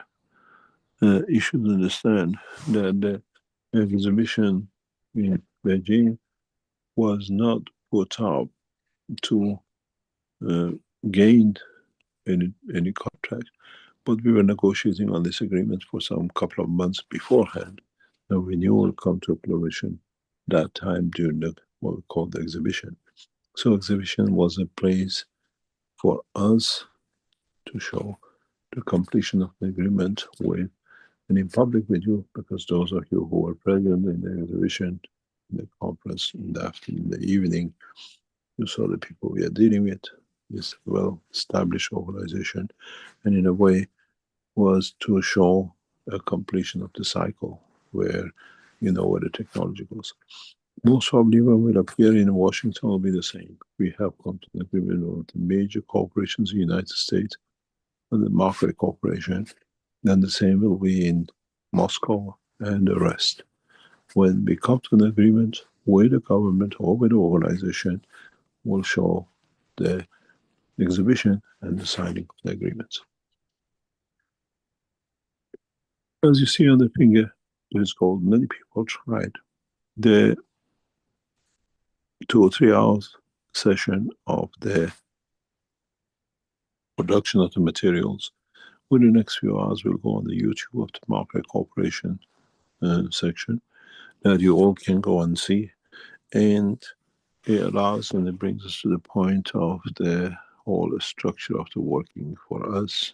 you should understand that the exhibition in Beijing was not put up to gain any contract, but we were negotiating on this agreement for some couple of months beforehand, and we knew it would come to fruition that time during the, what we call the exhibition. So exhibition was a place for us to show the completion of the agreement with, and in public with you, because those of you who were present in the exhibition, in the conference, in the afternoon, in the evening, you saw the people we are dealing with, this well-established organization, and in a way was to show a completion of the cycle where you know where the technology goes. Most probably when we'll appear in Washington will be the same. We have come to an agreement with the major corporations in the United States and the market corporation, and the same will be in Moscow and the rest. When we come to an agreement with the government or with the organization, we'll show the exhibition and the signing of the agreements. As you see on the finger, there's gold. Many people tried. The 2 or 3 hours session of the production of the materials, within the next few hours we'll go on the YouTube of the Market Corporation section that you all can go and see, and it allows and it brings us to the point of the whole structure of the working for us,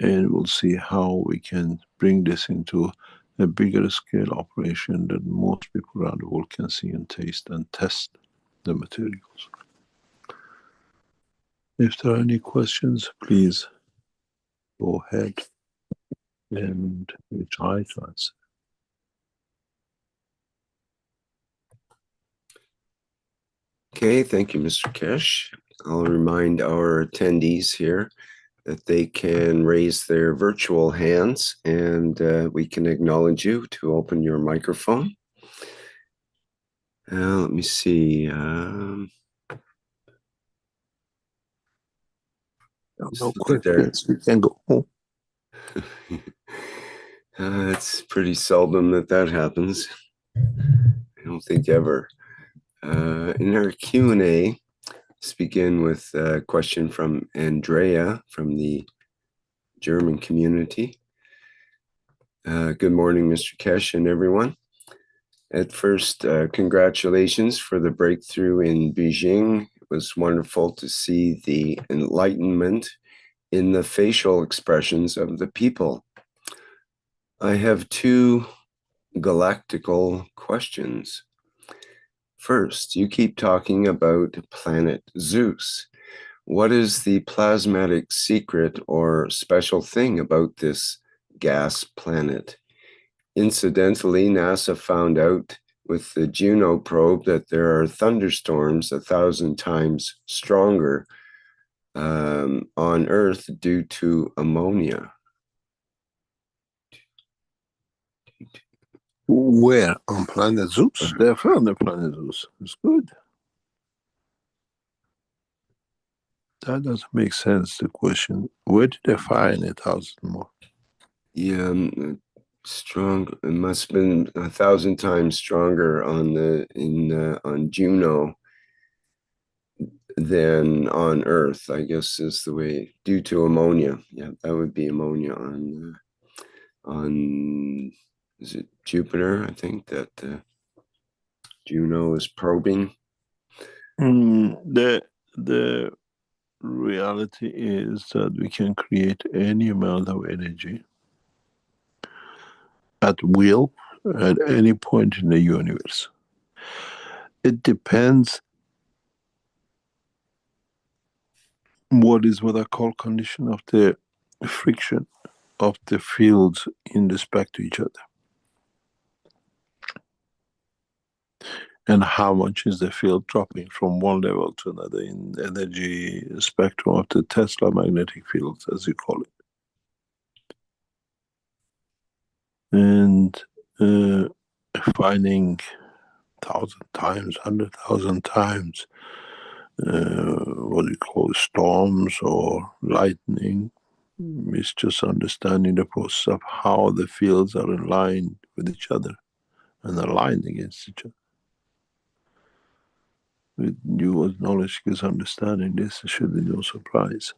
and we'll see how we can bring this into a bigger scale operation that most people around the world can see and taste and test the materials. If there are any questions, please go ahead and we try to answer. Okay, thank you, Mr. Keshe. I'll remind our attendees here that they can raise their virtual hands, and we can acknowledge you to open your microphone. Let me see. No questions, you can go home. It's pretty seldom that happens. I don't think ever. In our Q&A, let's begin with a question from Andrea from the German community. Good morning, Mr. Keshe and everyone. At first, congratulations for the breakthrough in Beijing. It was wonderful to see the enlightenment in the facial expressions of the people. I have 2 galactical questions. First, you keep talking about planet Zeus. What is the plasmatic secret or special thing about this gas planet? Incidentally, NASA found out with the Juno probe that there are thunderstorms 1,000 times stronger on Earth due to ammonia. Where? On planet Zeus? They're from the planet Zeus. It's good. That doesn't make sense, the question. Where did they find 1,000 more? Yeah, strong. It must have been 1,000 times stronger on Juno than on Earth, I guess is the way, due to ammonia. Yeah, that would be ammonia on is it Jupiter? I think that Juno is probing. The reality is that we can create any amount of energy at will at any point in the universe. It depends what I call condition of the friction of the fields in respect to each other. And how much is the field dropping from one level to another in energy spectrum of the Tesla magnetic fields, as you call it. And finding 1,000 times, 100,000 times, what you call storms or lightning, is just understanding the process of how the fields are aligned with each other and aligned against each other. With you as knowledge gives understanding, this should be no surprise.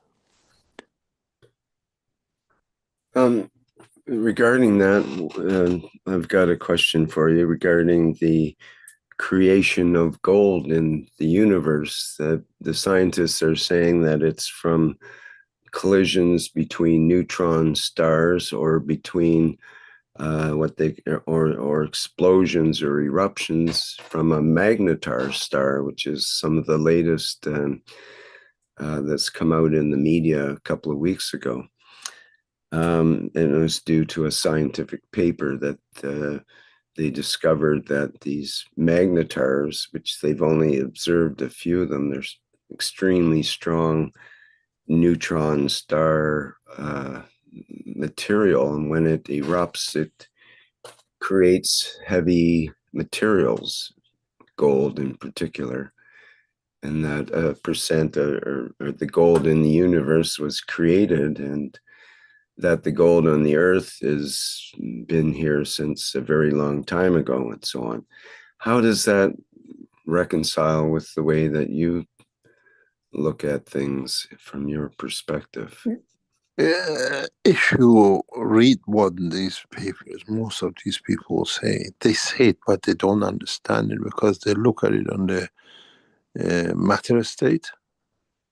Regarding that, I've got a question for you regarding the creation of gold in the universe. That the scientists are saying that it's from collisions between neutron stars or between or explosions or eruptions from a magnetar star, which is some of the latest that's come out in the media a couple of weeks ago. And it was due to a scientific paper that they discovered that these magnetars, which they've only observed a few of them, there's extremely strong neutron star material, and when it erupts, it creates heavy materials, gold in particular, and that percent or the gold in the universe was created, and that the gold on the earth has been here since a very long time ago, and so on. How does that reconcile with the way that you look at things from your perspective? If you read what these papers, most of these people say, they say it, but they don't understand it because they look at it on the matter state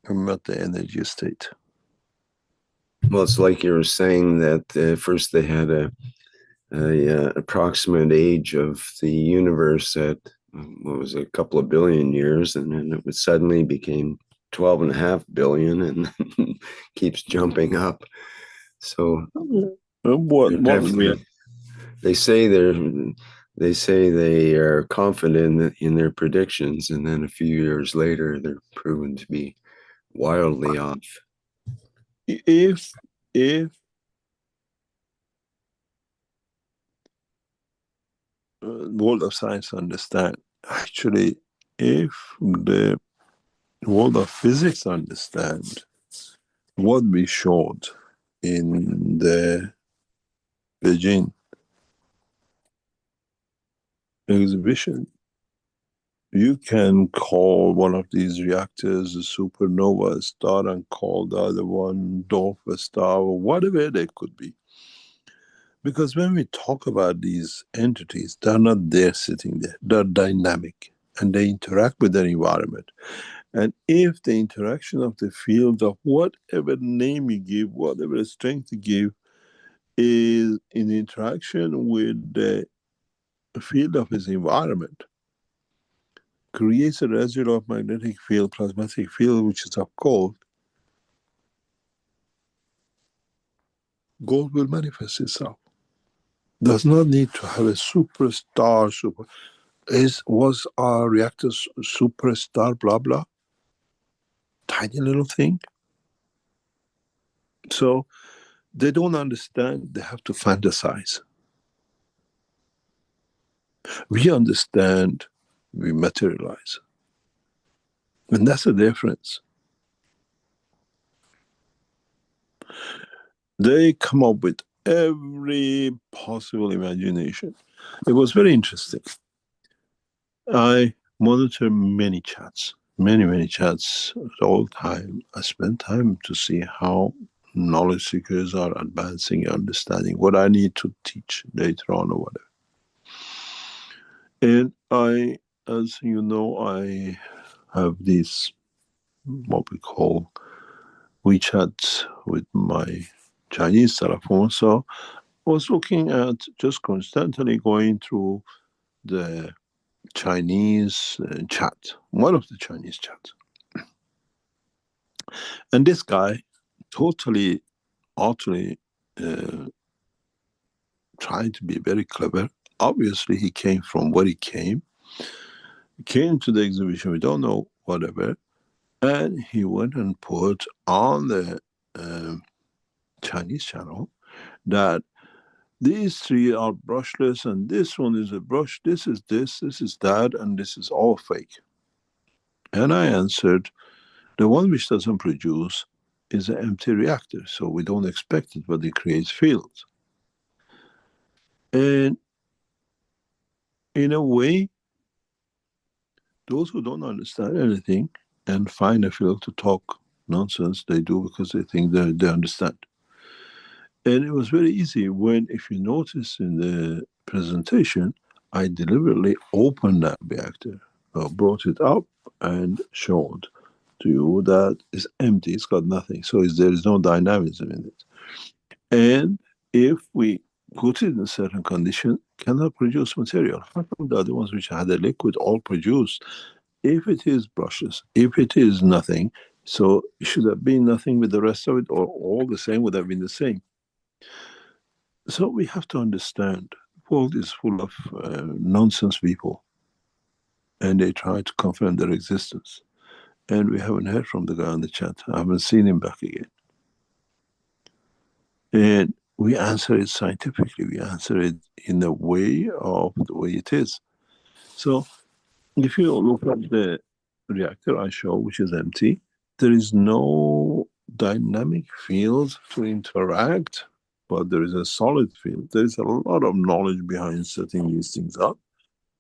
and not the energy state. Well, it's like you were saying that first they had a approximate age of the universe at, what was it, a couple of billion years, and then it suddenly became 12.5 billion and keeps jumping up. So they say they are confident in their predictions, and then a few years later they're proven to be wildly off. If the world of science understand, actually, if the world of physics understand what we showed in the Beijing exhibition, you can call one of these reactors a supernova star and call the other one dwarf star or whatever they could be. Because when we talk about these entities, they're not there sitting there. They're dynamic and they interact with their environment. And if the interaction of the field of whatever name you give, whatever strength you give, is in interaction with the field of his environment, creates a residual of magnetic field, plasmatic field, which is of gold, gold will manifest itself. Does not need to have a superstar. Was our reactor superstar, blah, blah? Tiny little thing. So they don't understand, they have to fantasize. We understand, we materialize. And that's the difference. They come up with every possible imagination. It was very interesting. I monitor many chats, many chats at all time. I spend time to see how knowledge seekers are advancing, understanding what I need to teach later on or whatever. And I, as you know, I have these, what we call WeChat with my Chinese telephone. So I was looking at just constantly going through the Chinese chat, one of the Chinese chats. And this guy totally, utterly trying to be very clever. Obviously, he came from where he came to the exhibition, we don't know, whatever. And he went and put on the Chinese channel that these three are brushless, and this one is a brush, this is that, and this is all fake. And I answered, the one which doesn't produce is an empty reactor, so we don't expect it, but it creates fields. And in a way, those who don't understand anything and find a field to talk nonsense, they do because they think they understand. And it was very easy when, if you notice in the presentation, I deliberately opened that reactor, brought it up and showed to you that it's empty, it's got nothing. So there is no dynamism in it. And if we put it in a certain condition, cannot produce material. How come the other ones which had a liquid all produce? If it is brushes, if it is nothing, so it should have been nothing with the rest of it, or all the same would have been the same. So we have to understand the world is full of nonsense people, and they try to confirm their existence. And we haven't heard from the guy on the chat. I haven't seen him back again. And we answer it scientifically. We answer it in the way it is. So if you look at the reactor I show, which is empty, there is no dynamic field to interact, but there is a solid field. There is a lot of knowledge behind setting these things up,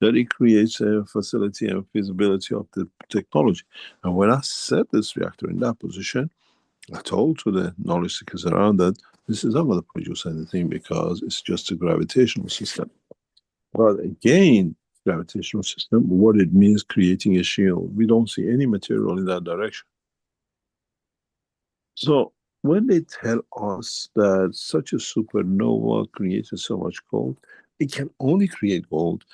that it creates a facility and feasibility of the technology. And when I set this reactor in that position, I told to the knowledge seekers around that this is not going to produce anything because it's just a gravitational system. But again, gravitational system, what it means creating a shield. We don't see any material in that direction. So when they tell us that such a supernova created so much gold, it can only create gold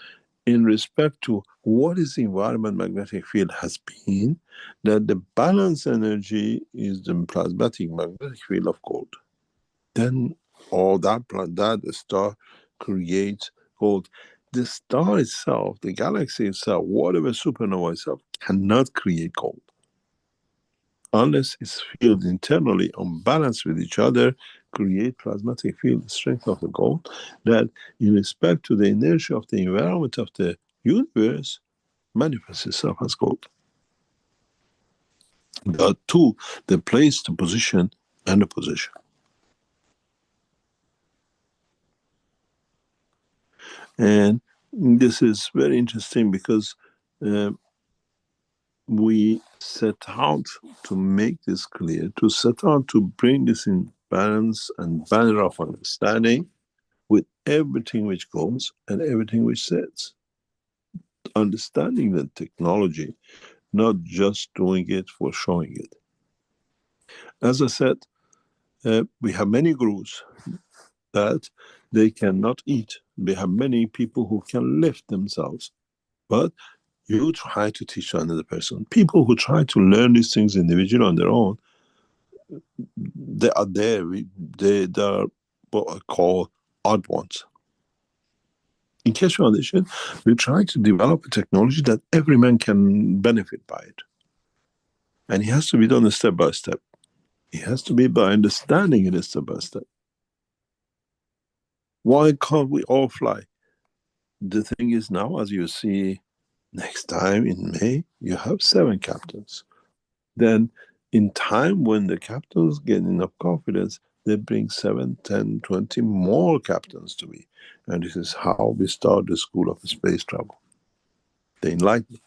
in respect to what is the environment magnetic field has been, that the balance energy is the plasmatic magnetic field of gold. Then all that star creates gold. The star itself, the galaxy itself, whatever supernova itself, cannot create gold unless its field internally unbalanced with each other create plasmatic field strength of the gold, that in respect to the inertia of the environment of the universe manifests itself as gold. There are two, the place, the position, and the position. And this is very interesting because we set out to make this clear, to set out to bring this in balance and banner of understanding with everything which goes and everything which sits. Understanding the technology, not just doing it for showing it. As I said, we have many gurus that they cannot eat. We have many people who can lift themselves, but you try to teach another person. People who try to learn these things individually on their own, they are there. They are what I call odd ones. In Keshe Foundation, we try to develop a technology that every man can benefit by it. And it has to be done step by step. It has to be by understanding it step by step. Why can't we all fly? The thing is now, as you see, next time in May, you have 7 captains. Then in time when the captains get enough confidence, they bring 7, 10, 20 more captains to me. And this is how we start the school of space travel, the Enlightenment.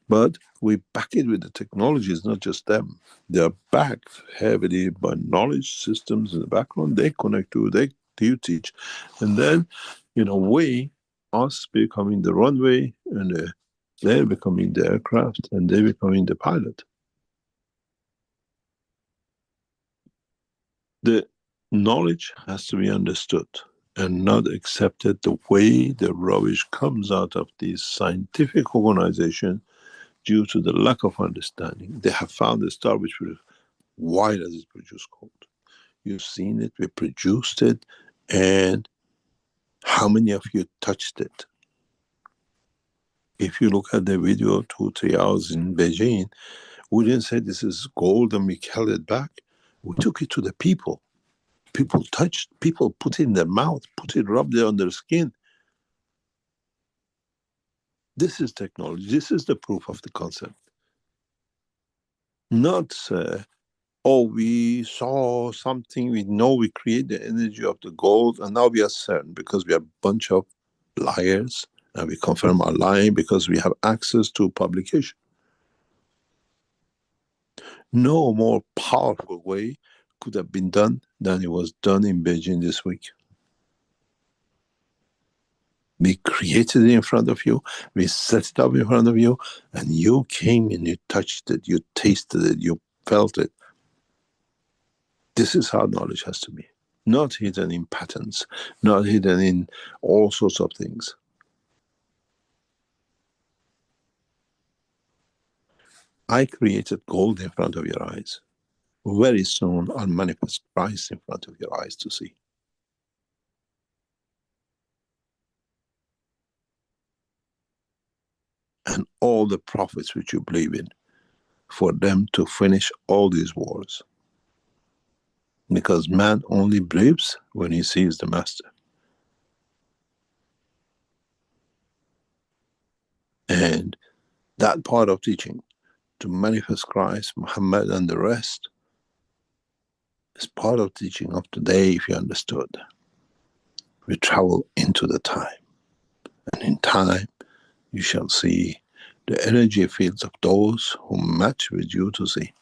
But we back it with the technologies, not just them. They are backed heavily by knowledge systems in the background. They connect to, you teach. And then, in a way, us becoming the runway, and they're becoming the aircraft, and they're becoming the pilot. The knowledge has to be understood and not accepted the way the rubbish comes out of these scientific organizations due to the lack of understanding. They have found a star which will, why does it produce cold? You've seen it, we produced it, and how many of you touched it? If you look at the video 2-3 hours in Beijing, we didn't say this is gold and we held it back. We took it to the people. People touched, people put it in their mouth, put it, rubbed it on their skin. This is technology. This is the proof of the concept. Not, oh, we saw something, we know we create the energy of the gold, and now we are certain because we are a bunch of liars, and we confirm our lying because we have access to publication. No more powerful way could have been done than it was done in Beijing this week. We created it in front of you, we set it up in front of you, and you came and you touched it, you tasted it, you felt it. This is how knowledge has to be. Not hidden in patents, not hidden in all sorts of things. I created gold in front of your eyes. Very soon I'll manifest Christ in front of your eyes to see. And all the prophets which you believe in, for them to finish all these wars. Because man only believes when he sees the master. And that part of teaching, to manifest Christ, Muhammad and the rest, is part of teaching of today, if you understood. We travel into the time. And in time, you shall see the energy fields of those who match with you to see.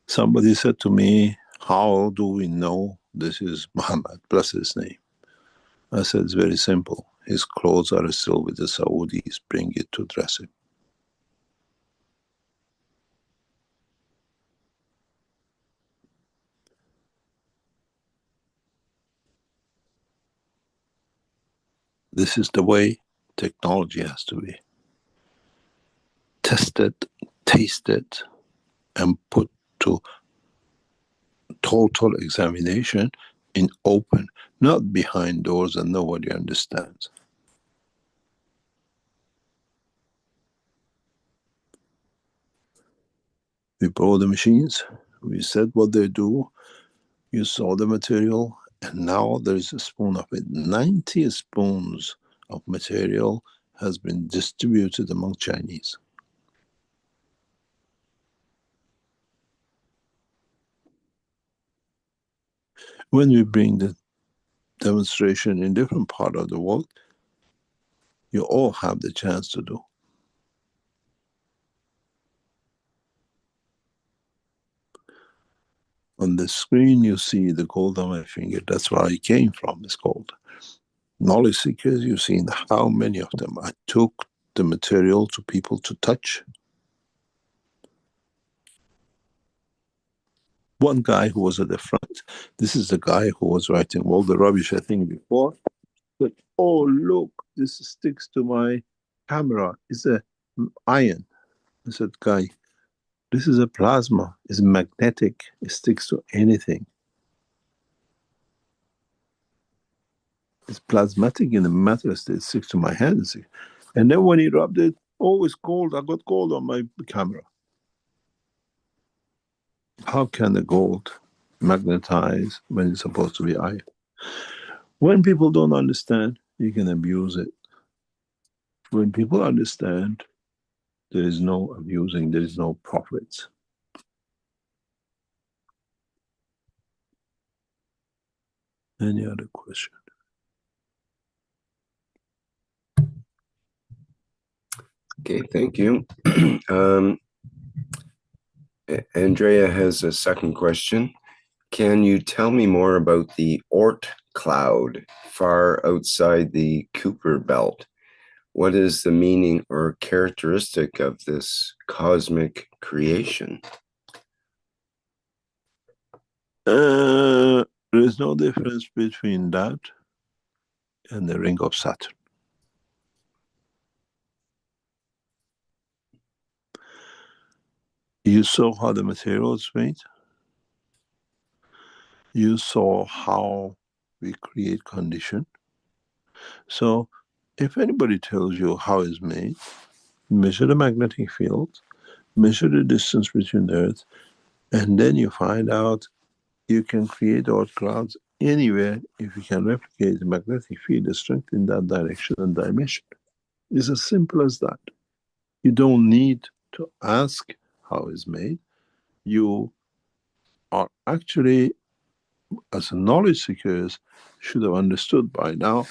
Somebody said to me, how do we know this is Muhammad, bless his name? I said, it's very simple. His clothes are still with the Saudis, bring it to dress him. This is the way technology has to be. Tested, tasted, and put to total examination in open, not behind doors and nobody understands. We brought the machines, we said what they do, you saw the material, and now there is a spoon of it. 90 spoons of material has been distributed among Chinese. When we bring the demonstration in different part of the world, you all have the chance to do. On the screen you see the gold on my finger, that's where I came from, it's called. Knowledge seekers, you've seen how many of them. I took the material to people to touch. One guy who was at the front, this is the guy who was writing all the rubbish I think before, but oh look, this sticks to my camera, it's a iron. I said, guy, this is a plasma, it's magnetic, it sticks to anything. It's plasmatic in the matter state, it sticks to my hand. And then when he rubbed it, Oh, it's gold. I got gold on my camera. How can the gold magnetize when it's supposed to be iron? When people don't understand, you can abuse it. When people understand, there is no abusing, there is no profits. Any other question? Okay, thank you. Andrea has a second question. Can you tell me more about the Oort cloud far outside the Kuiper belt? What is the meaning or characteristic of this cosmic creation? There is no difference between that and the ring of Saturn. You saw how the material is made. You saw how we create condition. So if anybody tells you how it's made, measure the magnetic field, measure the distance between the Earth, and then you find out you can create Oort clouds anywhere if you can replicate the magnetic field, the strength in that direction and dimension. It's as simple as that. You don't need to ask how it's made. You are actually, as a knowledge seekers, should have understood by now.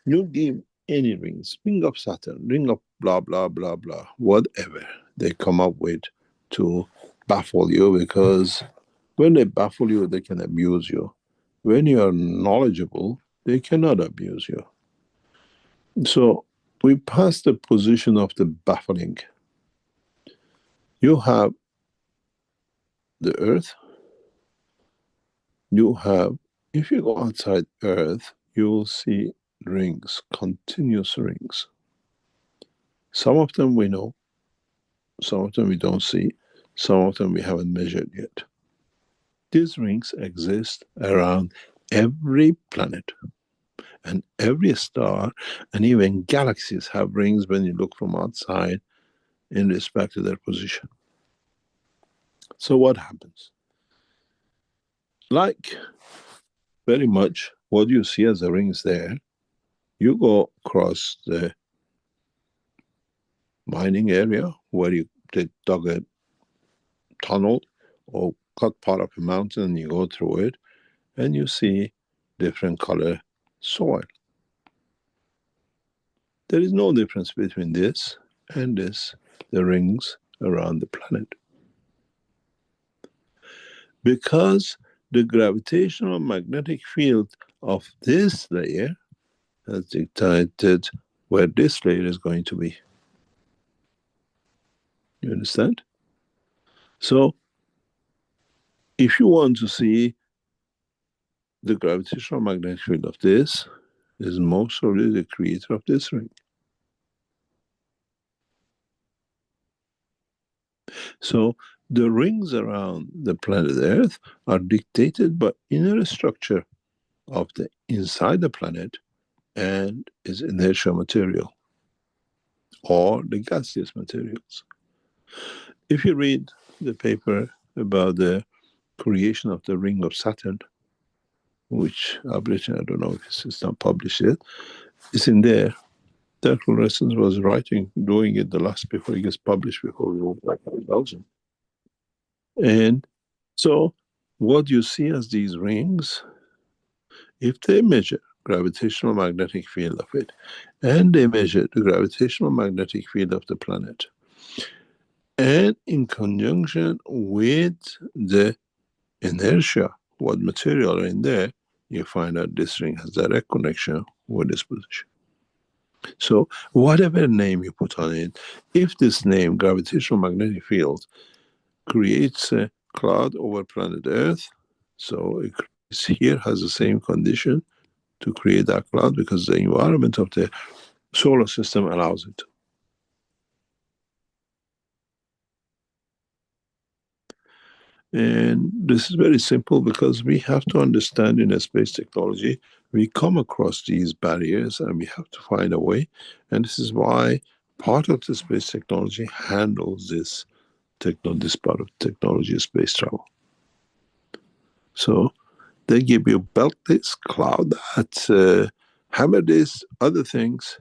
You give any rings, ring of Saturn, ring of blah, blah, blah, blah, whatever they come up with to baffle you, because when they baffle you, they can abuse you. When you are knowledgeable, they cannot abuse you. So we pass the position of the baffling. You have the Earth. You have, if you go outside Earth, you will see rings, continuous rings. Some of them we know, some of them we don't see, some of them we haven't measured yet. These rings exist around every planet and every star, and even galaxies have rings when you look from outside in respect to their position. So what happens? Like very much what you see as the rings there, you go across the mining area where they dug a tunnel or cut part of a mountain and you go through it, and you see different color soil. There is no difference between this and this, the rings around the planet. Because the gravitational magnetic field of this layer has dictated where this layer is going to be. You understand? So, if you want to see the gravitational magnetic field of this, is most probably the creator of this ring. So the rings around the planet Earth are dictated by inner structure of the inside the planet and its inertial material or the gaseous materials. If you read the paper about the creation of the ring of Saturn, which I've written, I don't know if it's not published yet, it's in there. Dr. Lessons was doing it the last before it gets published, before we went back to 2000. And so what you see as these rings, if they measure gravitational magnetic field of it, and they measure the gravitational magnetic field of the planet, and in conjunction with the inertia, what material are in there, you find out this ring has direct connection with this position. So whatever name you put on it, if this name, gravitational magnetic field, creates a cloud over planet Earth, so it here has the same condition to create that cloud because the environment of the solar system allows it. And this is very simple because we have to understand in a space technology, we come across these barriers and we have to find a way. And this is why part of the space technology handles this part of technology, space travel. So they give you belt this, cloud that, hammer this, other things.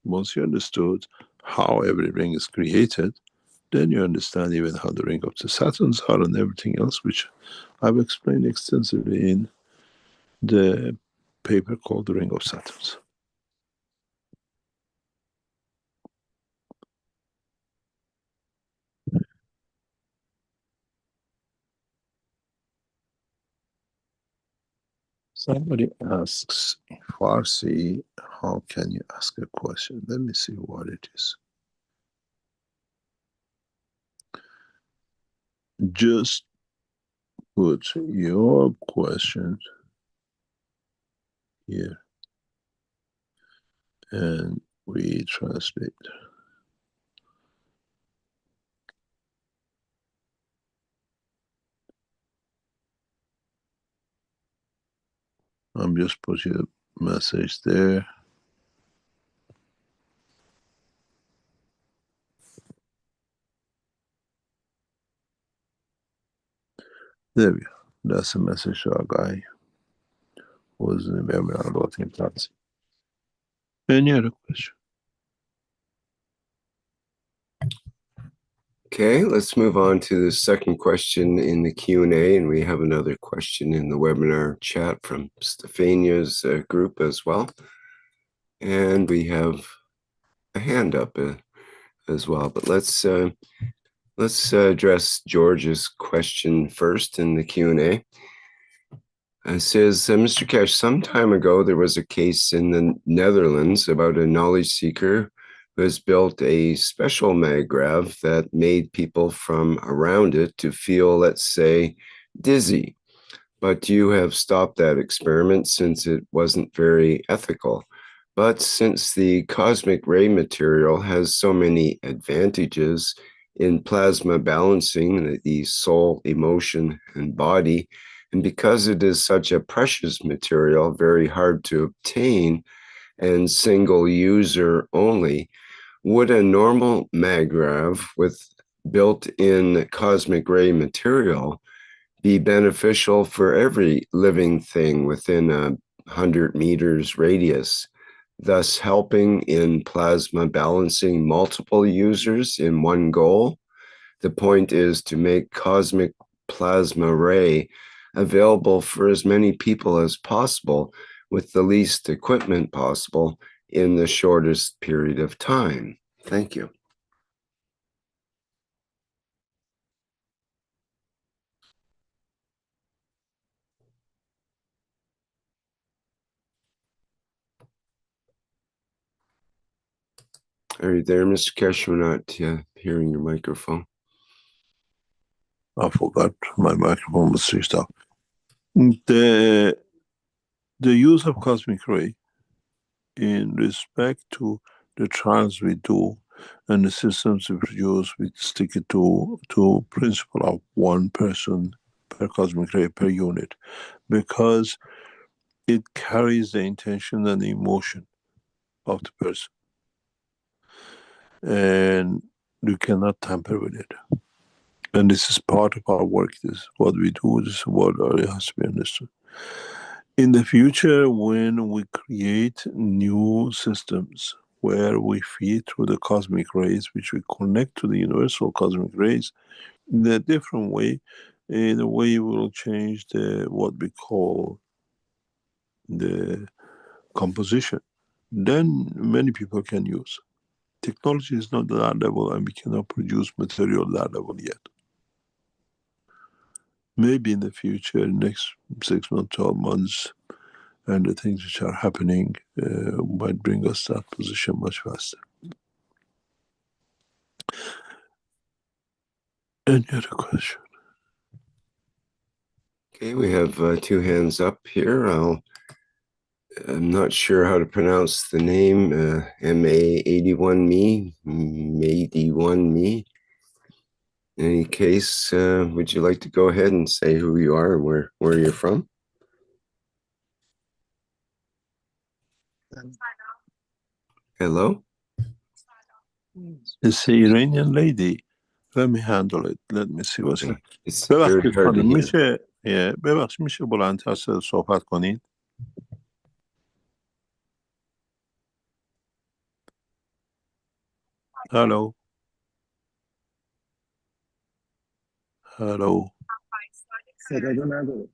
Once you understood how every ring is created, then you understand even how the ring of the Saturns are and everything else, which I've explained extensively in the paper called The Ring of Saturns. Somebody asks in Farsi, how can you ask a question? Let me see what it is. Just put your question here and we translate. I'm just putting a message there. There we go. That's a message to our guy who was in the webinar about implantation. Any other question? Okay, let's move on to the second question in the Q&A, and we have another question in the webinar chat from Stefania's group as well. And we have a hand up as well, but let's address George's question first in the Q&A. It says, Mr. Keshe, some time ago there was a case in the Netherlands about a knowledge seeker who has built a special maggrav that made people from around it to feel, let's say, dizzy. But you have stopped that experiment since it wasn't very ethical. But since the cosmic ray material has so many advantages in plasma balancing the soul, emotion, and body, and because it is such a precious material, very hard to obtain and single user only, would a normal maggrav with built-in cosmic ray material be beneficial for every living thing within 100 meters radius, thus helping in plasma balancing multiple users in one goal? The point is to make cosmic plasma ray available for as many people as possible with the least equipment possible in the shortest period of time. Thank you. Are you there, Mr. Keshe? We're not hearing your microphone. I forgot my microphone was switched off. The use of cosmic ray in respect to the trials we do and the systems we produce, we stick it to principle of one person per cosmic ray per unit, because it carries the intention and the emotion of the person, and you cannot tamper with it. And this is part of our work. This is what we do. This is what has to be understood. In the future, when we create new systems where we feed through the cosmic rays, which we connect to the universal cosmic rays, in a different way, in a way we will change what we call the composition. Then many people can use. Technology is not at that level, and we cannot produce material at that level yet. Maybe in the future, next 6 months, 12 months, and the things which are happening might bring us that position much faster. Any other question? Okay, we have 2 hands up here. I'm not sure how to pronounce the name, MA81Me, Me81Me. In any case, would you like to go ahead and say who you are and where you're from? Hello? It's the Iranian lady. Let me handle it. Let me see what's Okay. It's very ببخشید hard to خانم hear. میشه بلندتر صحبت کنید؟ هلو هلو صداتو نداره.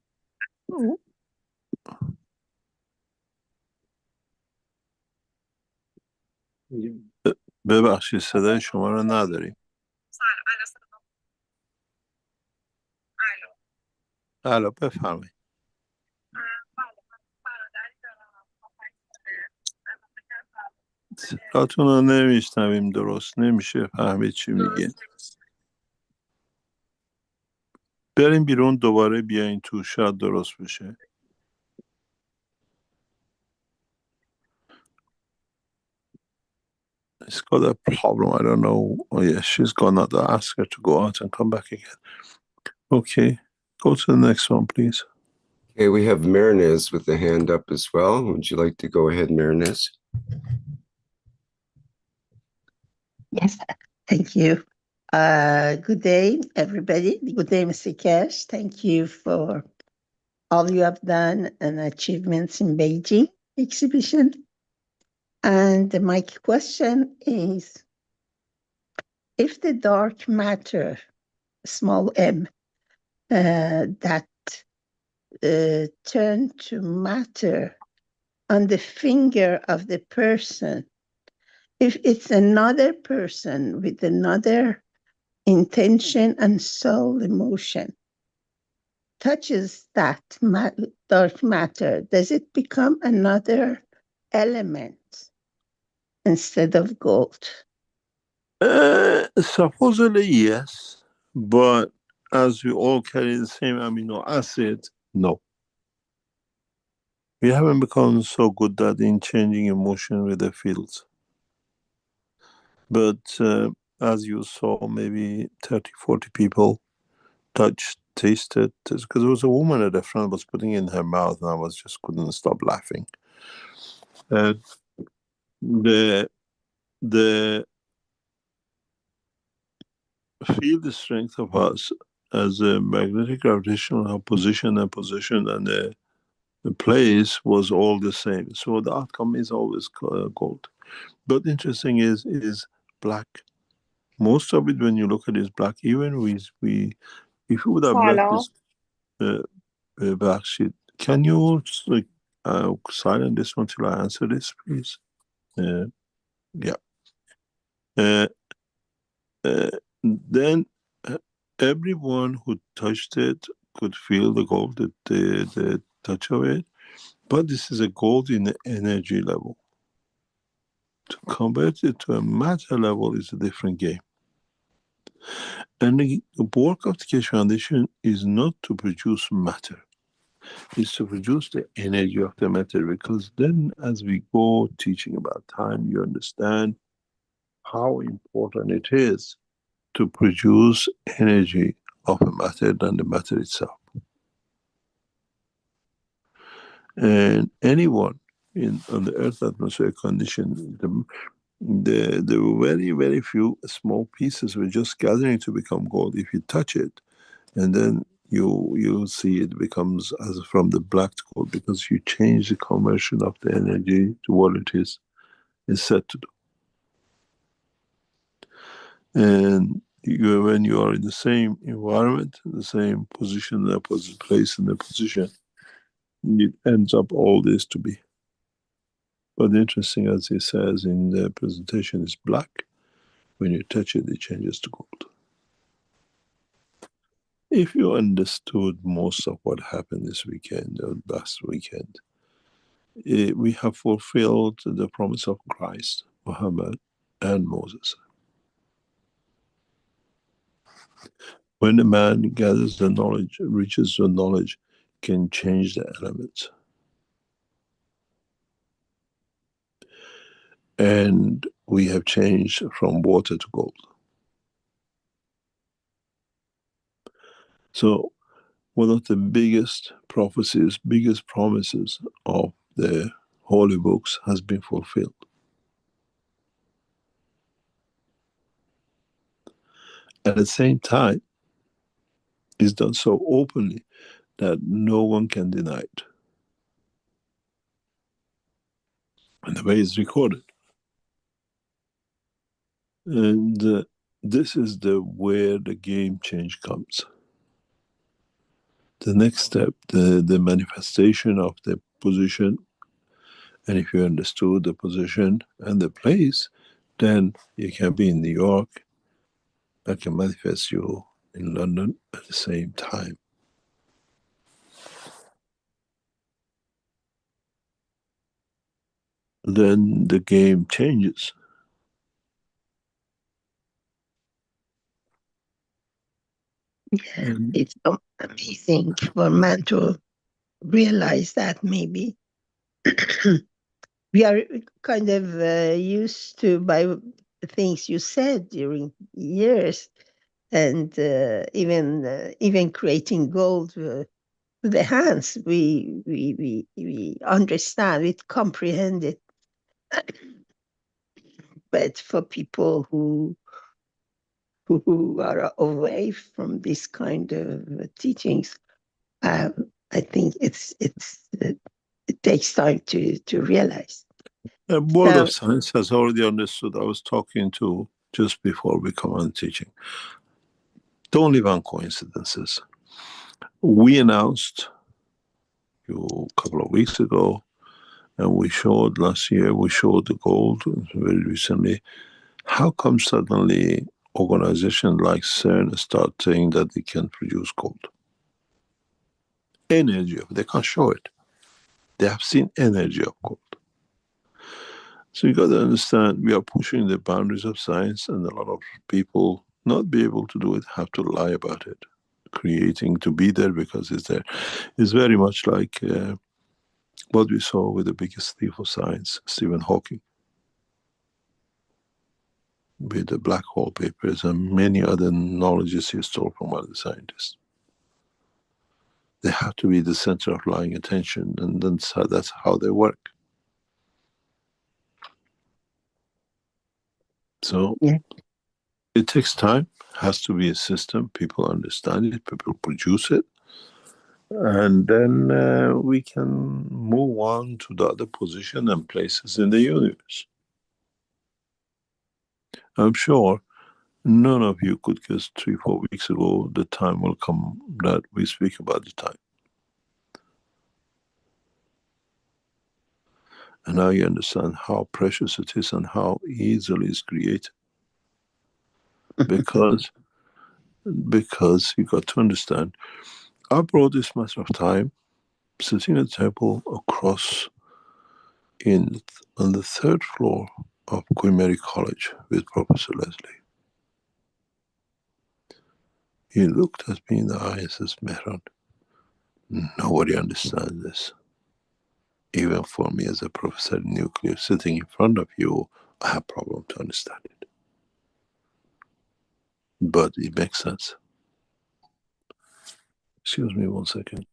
ببخشید صدای شما رو نداریم. الو بفرمایید. صداتون رو نمیشنویم درست، نمیشه فهمید چی میگه. بریم بیرون دوباره بیاین تو، شاید درست بشه. It's got a problem, I don't know. Oh yeah, she's gonna ask her to go out and come back again. Okay, go to the next one, please. Okay, we have Marinez with the hand up as well. Would you like to go ahead, Marinez? Yes, thank you. Good day, everybody. Good day, Mr. Keshe. Thank you for all you have done and achievements in Beijing exhibition. And my question is, if the dark matter, small m, that turn to matter on the finger of the person, if it's another person with another intention and soul emotion touches that dark matter, does it become another element instead of gold? Supposedly yes, but as we all carry the same amino acid, no. We haven't become so good at in changing emotion with the fields. But as you saw, maybe 30, 40 people touched, tasted, because there was a woman at the front was putting it in her mouth and I couldn't stop laughing. The field strength of us as a magnetic gravitational position and the place was all the same. So the outcome is always gold. But interesting is black. Most of it, when you look at it, is black. Even if you would have read this, backshit, can you silence this one till I answer this, please? Yeah. Then everyone who touched it could feel the gold, the touch of it. But this is a gold in the energy level. To convert it to a matter level is a different game. And the work of the Keshe Foundation is not to produce matter. It's to produce the energy of the matter, because then as we go teaching about time, you understand how important it is to produce energy of a matter than the matter itself. And anyone on the Earth atmospheric condition, the very, very few small pieces were just gathering to become gold. If you touch it, and then you see it becomes as from the black to gold, because you change the conversion of the energy to what it is set to do. And when you are in the same environment, the same position, the opposite place in the position, it ends up all this to be. But interesting, as he says in the presentation, is black. When you touch it, it changes to gold. If you understood most of what happened this weekend or last weekend, we have fulfilled the promise of Christ, Muhammad, and Moses. When a man gathers the knowledge, reaches the knowledge, can change the elements. And we have changed from water to gold. So one of the biggest prophecies, biggest promises of the holy books has been fulfilled. At the same time, it's done so openly that no one can deny it. And the way it's recorded. And this is where the game change comes. The next step, the manifestation of the position, and if you understood the position and the place, then you can be in New York, I can manifest you in London at the same time. Then the game changes. Yeah, it's amazing for man to realize that maybe we are kind of used to by the things you said during years, and even creating gold with the hands. We understand, we comprehend it. But for people who are away from this kind of teachings, I think it takes time to realize. The world So, of science has already understood. I was talking to just before we come on teaching. Don't live on coincidences. We announced a couple of weeks ago, and we showed last year, we showed the gold very recently. How come suddenly organizations like CERN start saying that they can produce gold? Energy of it, they can't show it. They have seen energy of gold. So you got to understand, we are pushing the boundaries of science, and a lot of people not be able to do it, have to lie about it, creating to be there because it's there. It's very much like what we saw with the biggest thief of science, Stephen Hawking, with the black hole papers and many other knowledges he stole from other scientists. They have to be the center of lying attention, and that's how they work. So yeah. it takes time, has to be a system, people understand it, people produce it, and then we can move on to the other position and places in the universe. I'm sure none of you could guess 3-4 weeks ago the time will come that we speak about the time. And now you understand how precious it is and how easily it's created. Because you got to understand, I brought this matter of time sitting at a table across on the third floor of Queen Mary College with Professor Leslie. He looked at me in the eye and says, Mehran, nobody understands this. Even for me as a professor in nuclear, sitting in front of you, I have problem to understand it. But it makes sense. Excuse me 1 second.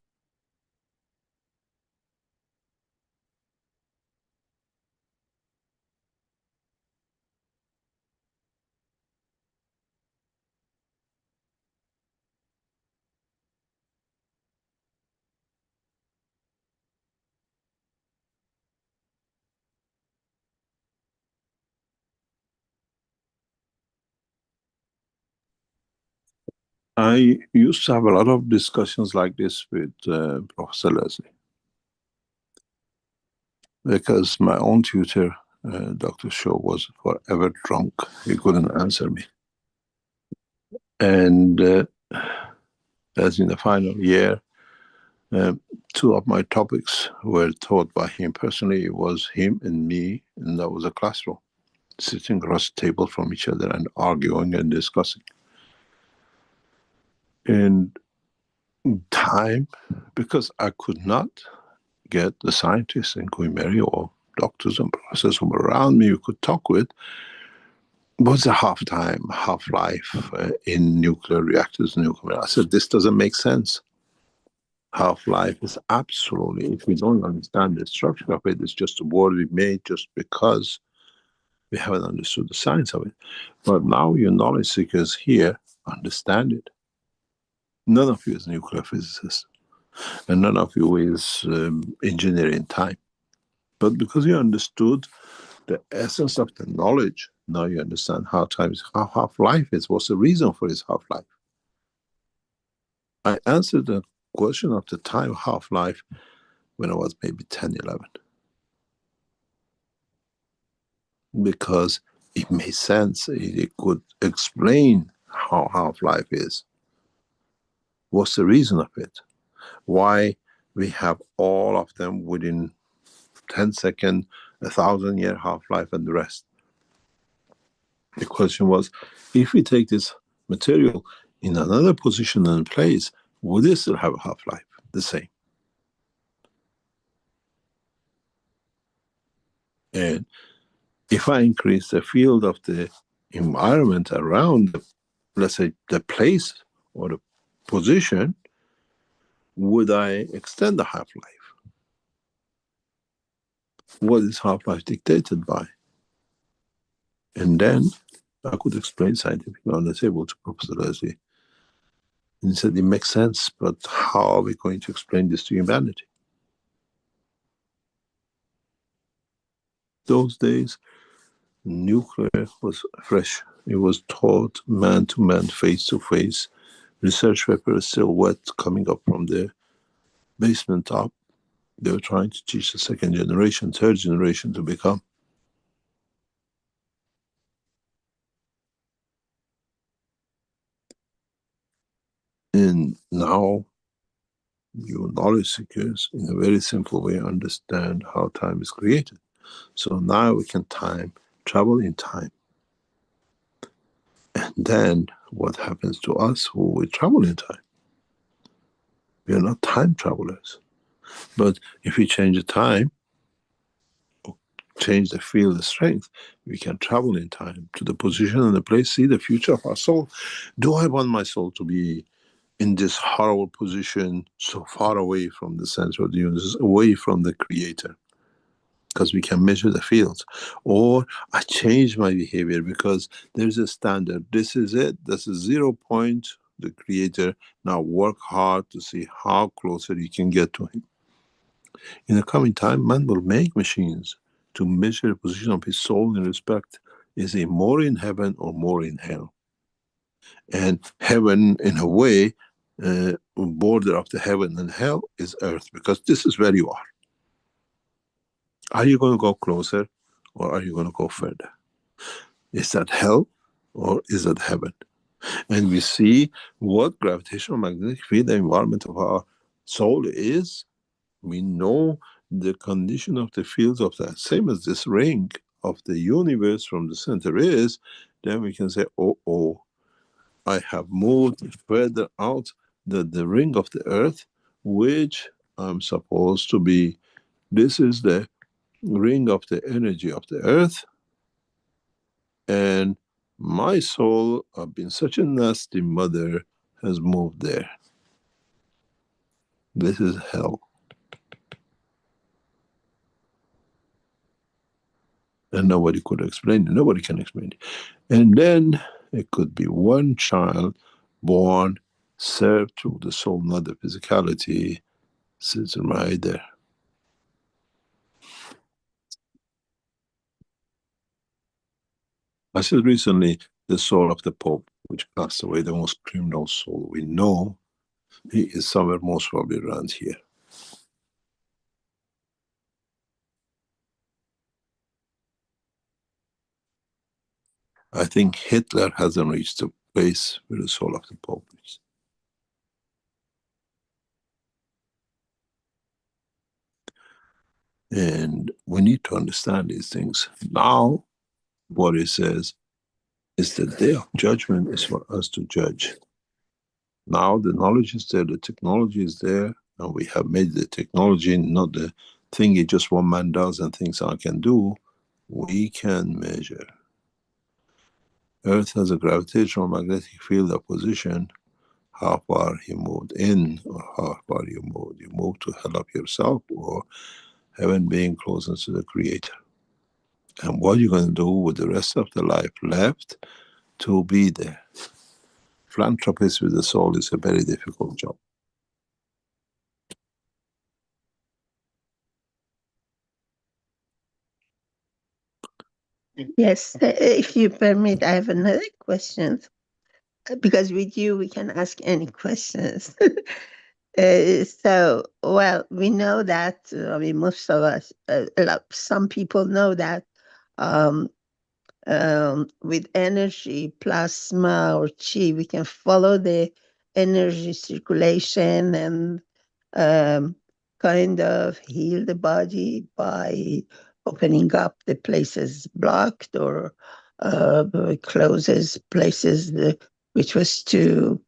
I used to have a lot of discussions like this with Professor Leslie, because my own tutor, Dr. Shaw, was forever drunk. He couldn't answer me. And as in the final year, 2 of my topics were taught by him personally. It was him and me, and that was a classroom, sitting across the table from each other and arguing and discussing. And time, because I could not get the scientists in Queen Mary or doctors and professors who were around me who could talk with, what's a half-life in nuclear reactors, nuclear? I said, this doesn't make sense. Half-life is absolutely, if we don't understand the structure of it, it's just a word we made just because we haven't understood the science of it. But now your knowledge seekers here understand it. None of you is nuclear physicists, and none of you is engineering time. But because you understood the essence of the knowledge, now you understand how half-life is. What's the reason for its half-life? I answered the question of the time half-life when I was maybe 10, 11. Because it made sense. It could explain how half-life is. What's the reason of it? Why we have all of them within 10 seconds, 1,000-year half-life and the rest. The question was, if we take this material in another position and place, would it still have a half-life? The same. And if I increase the field of the environment around, let's say, the place or the position, would I extend the half-life? What is half-life dictated by? And then I could explain scientifically on the table to Professor Leslie. And he said, it makes sense, but how are we going to explain this to humanity? Those days, nuclear was fresh. It was taught man to man, face to face. Research paper is still wet, coming up from the basement top. They were trying to teach the second generation, third generation to become. And now, you knowledge seekers, in a very simple way, understand how time is created. So now we can travel in time. And then what happens to us who we travel in time? We are not time travelers. But if we change the time, change the field of strength, we can travel in time to the position and the place, see the future of our soul. Do I want my soul to be in this horrible position, so far away from the center of the universe, away from the creator? Because we can measure the fields. Or I change my behavior because there's a standard. This is it. This is 0 point. The creator. Now work hard to see how closer you can get to him. In the coming time, man will make machines to measure the position of his soul in respect. Is he more in heaven or more in hell? And heaven, in a way, border of the heaven and hell is earth, because this is where you are. Are you going to go closer or are you going to go further? Is that hell or is that heaven? And we see what gravitational magnetic field, the environment of our soul is. We know the condition of the fields of that, same as this ring of the universe from the center is. Then we can say, oh, I have moved further out the ring of the earth, which I'm supposed to be. This is the ring of the energy of the earth, and my soul, I've been such a nasty mother, has moved there. This is hell. And nobody could explain it. Nobody can explain it. And then it could be one child born, served through the soul, not the physicality, sits right there. I said recently, the soul of the Pope, which passed away, the most criminal soul we know, he is somewhere most probably around here. I think Hitler hasn't reached the place where the soul of the Pope is. And we need to understand these things. Now, what it says is the day of judgment is for us to judge. Now the knowledge is there, the technology is there, and we have made the technology not the thing it just one man does and thinks I can do. We can measure. Earth has a gravitational magnetic field of position. How far you moved in, or how far you moved. You moved to hell up yourself, or heaven being closer to the Creator. And what you're going to do with the rest of the life left to be there. philanthropist with the soul is a very difficult job. Yes, if you permit, I have another question. Because with you, we can ask any questions. Well, we know that, I mean, most of us, some people know that with energy, plasma or chi, we can follow the energy circulation and kind of heal the body by opening up the places blocked or closes places which was too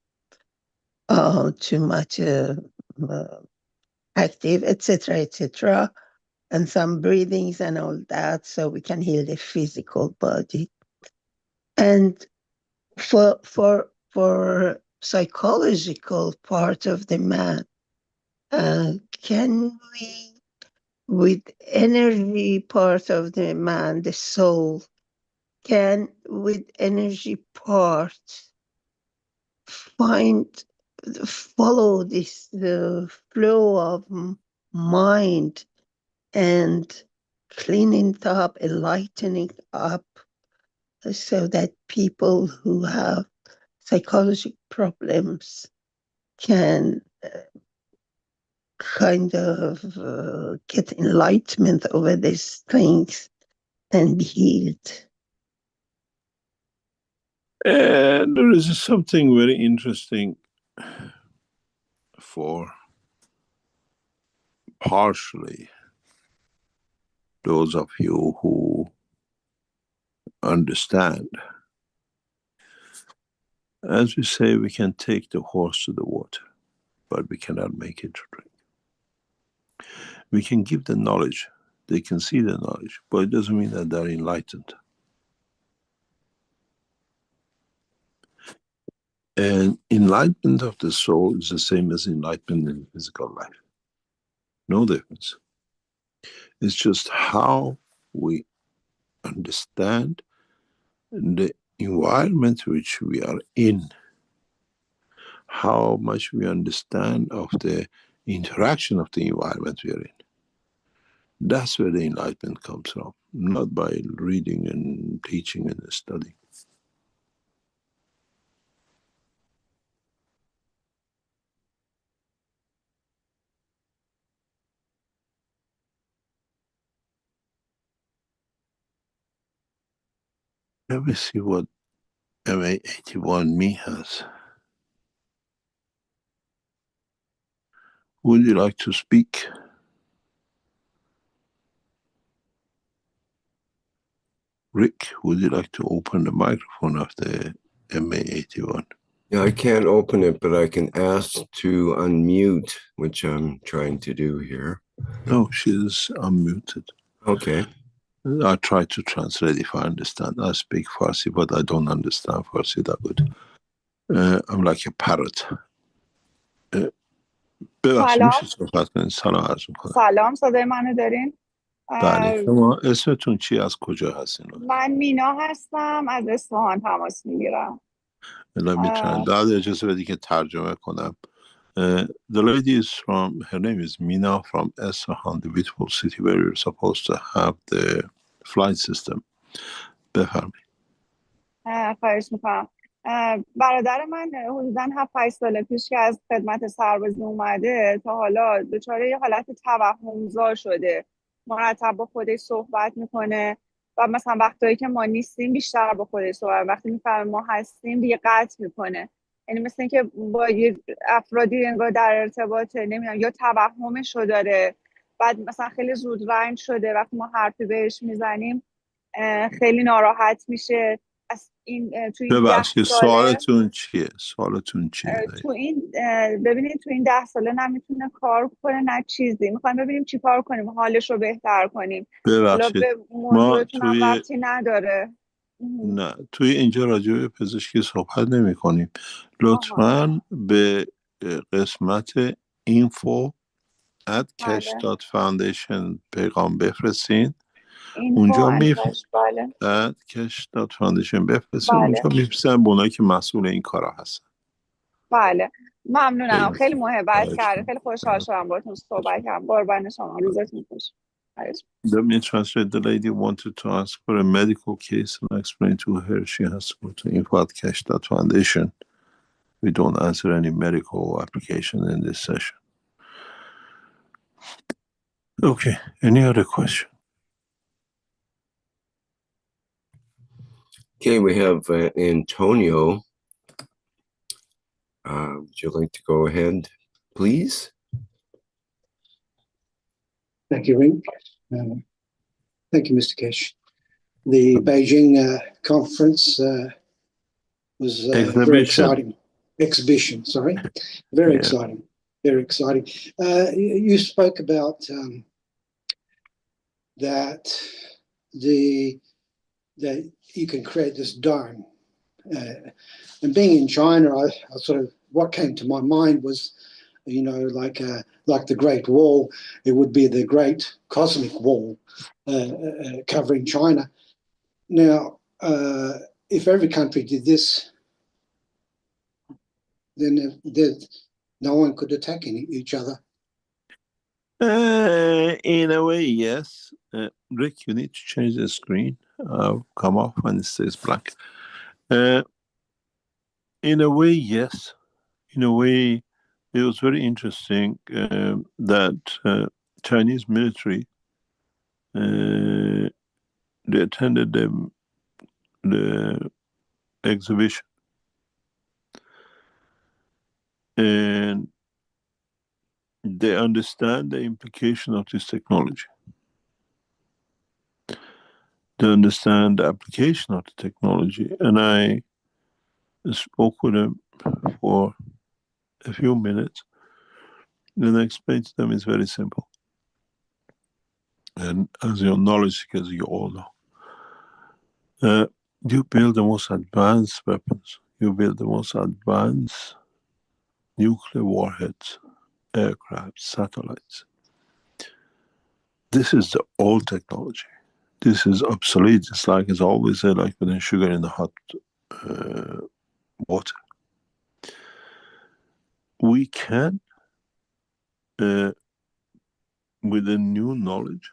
much active, etc., etc., and some breathings and all that, so we can heal the physical body. And for psychological part of the man, can we, with energy part of the man, the soul, can with energy part follow this the flow of mind and cleaning it up, enlightening up, so that people who have psychological problems can kind of get enlightenment over these things and be healed. And there is something very interesting for partially those of you who understand. As we say, we can take the horse to the water, but we cannot make it to drink. We can give the knowledge, they can see the knowledge, but it doesn't mean that they're enlightened. And enlightenment of the soul is the same as enlightenment in physical life. No difference. It's just how we understand the environment which we are in, how much we understand of the interaction of the environment we are in. That's where the enlightenment comes from, not by reading and teaching and studying. Let me see what MA81 me has. Would you like to speak? Rick, would you like to open the microphone of the MA81? Yeah, I can't open it, but I can ask to unmute, which I'm trying to do here. No, she's unmuted. Okay. I try to translate if I understand. I speak Farsi, but I don't understand Farsi that good. I'm like a parrot. ببخشید میشه صحبت کنید؟ سلام عرض میکنم. سلام، صدای منو دارین؟ بله. شما اسمتون چی، از کجا هستین؟ من مینا هستم، از اصفهان تماس میگیرم. الان میتونم بعد اجازه بدی که ترجمه کنم. The lady is from, her name is Mina from Esfahan, the beautiful city where you're supposed to have the flight system. بفرمایید. خواهش میکنم. برادر من حدوداً 7-8 سال پیش که از خدمت سربازی اومده تا حالا دچار یه حالت توهمزا شده. مرتب با خودش صحبت میکنه و مثلا وقتایی که ما نیستیم بیشتر با خودش صحبت، وقتی میفهمه ما هستیم دیگه قطع میکنه. یعنی مثل اینکه با یه افرادی انگار در ارتباطه، نمیدونم یا توهمشو داره، بعد مثلا خیلی زود رنج شده، وقتی ما حرفی بهش میزنیم خیلی ناراحت میشه. از این توی این 10 ساله سوالتون چیه؟ سوالتون چیه؟ تو این ببینید تو این 10 ساله نمیتونه کار کنه نه چیزی. میخوایم ببینیم چی کار کنیم حالش رو بهتر کنیم. حالا به موضوعتون هم ربطی نداره. نه توی اینجا راجع به پزشکی صحبت نمی کنیم. لطفاً به قسمت info@keshe.foundation پیغام بفرستین. اونجا بله. keshe.foundation بفرستین. اونجا میفرستن به اونایی که مسئول این کارا هستن. بله ممنونم خیلی محبت کردید خیلی خوشحال شدم باهاتون صحبت کردم قربان شما روزتون خوش Let me translate. The lady wanted to ask for a medical case, and I explained to her she has to go to Keshe Foundation. We don't answer any medical application in this session. Okay, any other question? Okay, we have Antonio. Would you like to go ahead, please? Thank you, Rick. Thank you, Mr. Keshe. The Beijing conference was very exciting. Exhibition, sorry. Very exciting. Very exciting. You spoke about that you can create this dome. And being in China, I sort of, what came to my mind was, you know, like the Great Wall, it would be the Great Cosmic Wall covering China. Now, if every country did this, then no one could attack each other. In a way, yes. Rick, you need to change the screen. Come off when it says black. In a way, yes. In a way, it was very interesting that Chinese military, they attended the exhibition. And they understand the implication of this technology. They understand the application of the technology. And I spoke with them for a few minutes, and I explained to them it's very simple. And as your knowledge, because you all know, you build the most advanced weapons. You build the most advanced nuclear warheads, aircraft, satellites. This is the old technology. This is obsolete. It's always like putting sugar in the hot water. We can, with a new knowledge,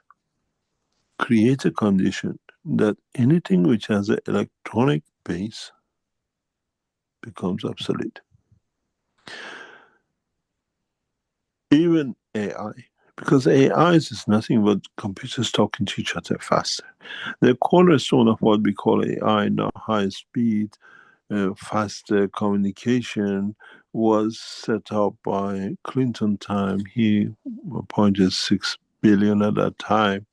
create a condition that anything which has an electronic base becomes obsolete. Even AI, because AI is nothing but computers talking to each other faster. The cornerstone of what we call AI now, high speed, faster communication, was set up by Clinton time. He appointed $6 billion at that time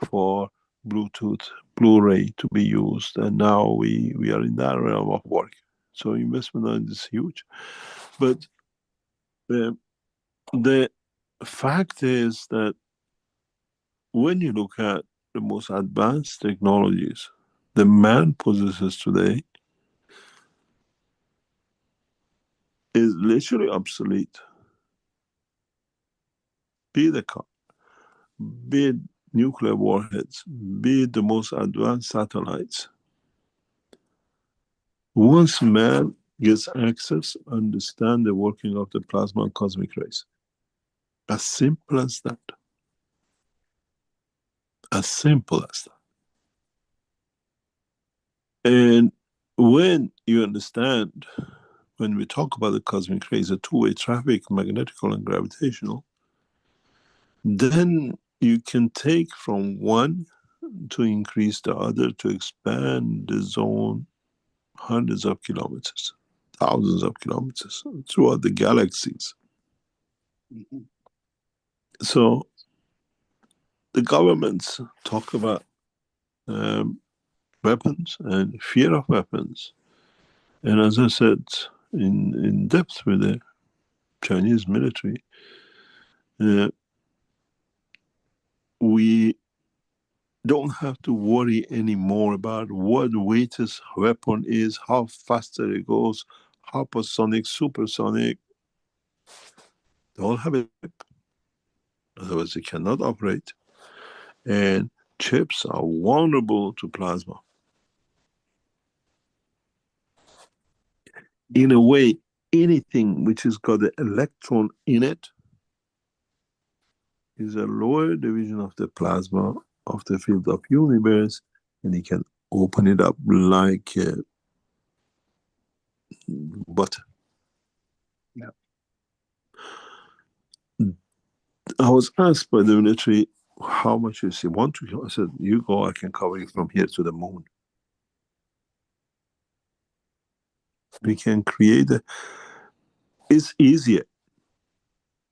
for Bluetooth, Blu-ray to be used, and now we are in that realm of work. So investment on is huge. But the fact is that when you look at the most advanced technologies the man possesses today is literally obsolete. Be the car, be it nuclear warheads, be it the most advanced satellites. Once man gets access, understand the working of the plasma and cosmic rays. As simple as that. As simple as that. And when you understand, when we talk about the cosmic rays, a two-way traffic, magnetical and gravitational, then you can take from one to increase the other, to expand the zone hundreds of kilometers, thousands of kilometers throughout the galaxies. Mm-hmm. So the governments talk about weapons and fear of weapons. And as I said, in depth with the Chinese military, we don't have to worry anymore about what weightless weapon is, how faster it goes, hypersonic, supersonic. They all have a chip. Otherwise, they cannot operate. And chips are vulnerable to plasma. In a way, anything which has got an electron in it is a lower division of the plasma of the field of universe, and you can open it up like butter. Yeah. I was asked by the military, how much is you want to? I said, you go, I can cover you from here to the moon. We can create it's easier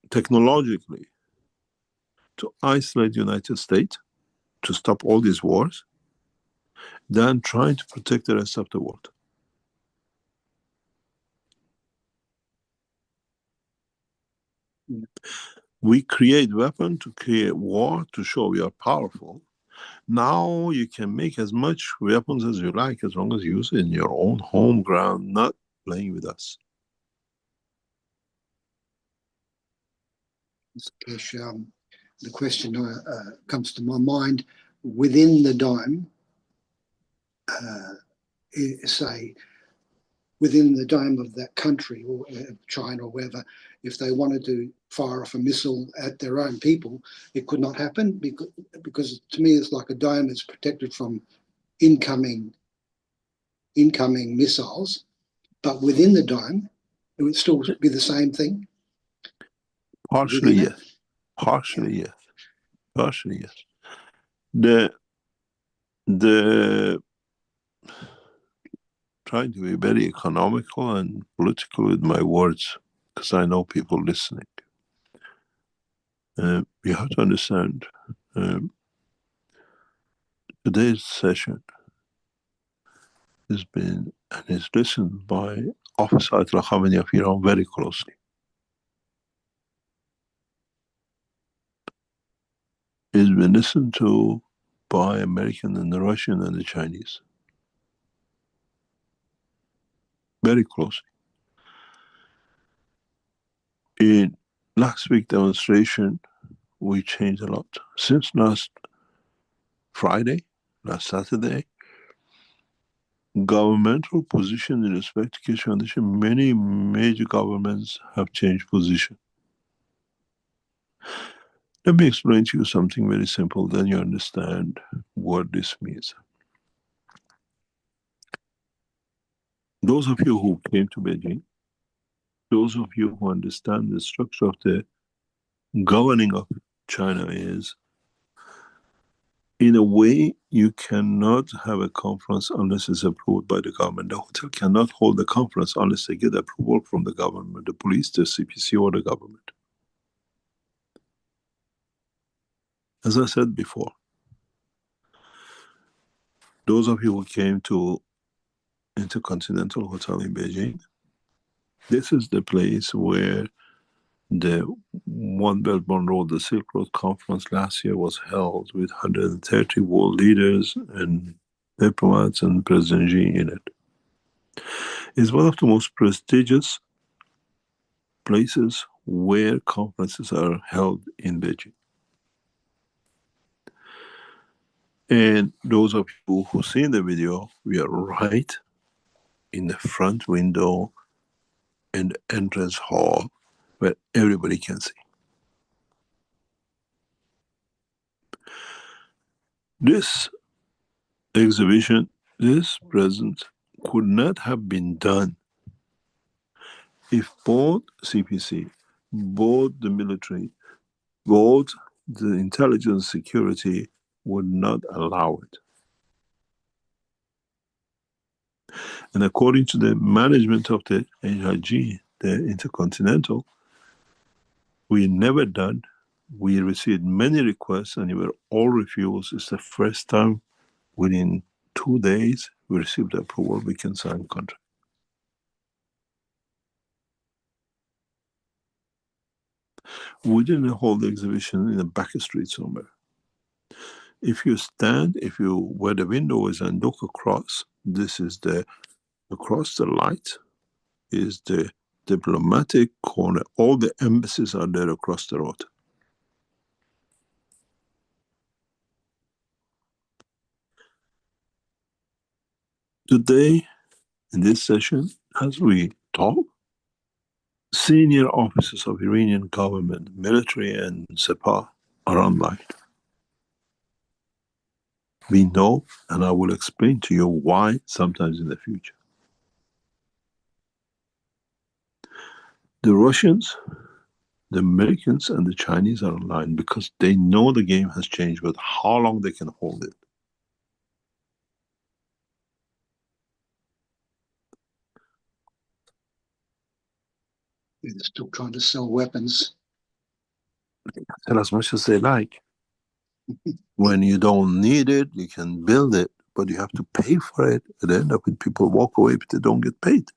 technologically to isolate the United States, to stop all these wars, than trying to protect the rest of the world. We create weapons to create war, to show we are powerful. Now you can make as much weapons as you like, as long as you use it in your own home ground, not playing with us. Keshe, the question comes to my mind, within the dome, say, within the dome of that country, or China or wherever, if they wanted to fire off a missile at their own people, it could not happen, because to me it's like a dome is protected from incoming missiles, but within the dome, it would still be the same thing? Partially, yes. Partially, yes. Partially, yes. The trying to be very economical and political with my words, because I know people listening. You have to understand, today's session has been and is listened by Officer Ayatollah Khamenei of Iran very closely. It's been listened to by American and the Russian and the Chinese very closely. In last week's demonstration, we changed a lot. Since last Friday, last Saturday, governmental position in respect to Keshe Foundation, many major governments have changed position. Let me explain to you something very simple, then you understand what this means. Those of you who came to Beijing, those of you who understand the structure of the governing of China is, in a way, you cannot have a conference unless it's approved by the government. The hotel cannot hold a conference unless they get approval from the government, the police, the CPC, or the government. As I said before, those of you who came to Intercontinental Hotel in Beijing, this is the place where the One Belt One Road, the Silk Road Conference last year was held with 130 world leaders and diplomats and President Xi in it. It's one of the most prestigious places where conferences are held in Beijing. And those of you who see the video, we are right in the front window in the entrance hall where everybody can see. This exhibition, this present, could not have been done if both CPC, both the military, both the intelligence security would not allow it. And according to the management of the HIG, the Intercontinental, we never done. We received many requests and they were all refused. It's the first time within 2 days we received approval, we can sign contract. We didn't hold the exhibition in a back street somewhere. If you stand, where the window is and look across, this is across the light is the diplomatic corner. All the embassies are there across the road. Today, in this session, as we talk, Senior officers of Iranian government, military and Sepah are online. We know, and I will explain to you why sometimes in the future. The Russians, the Americans, and the Chinese are online because they know the game has changed, but how long they can hold it. They're still trying to sell weapons. Tell as much as they like. When you don't need it, you can build it, but you have to pay for it. It end up with people walk away if they don't get paid.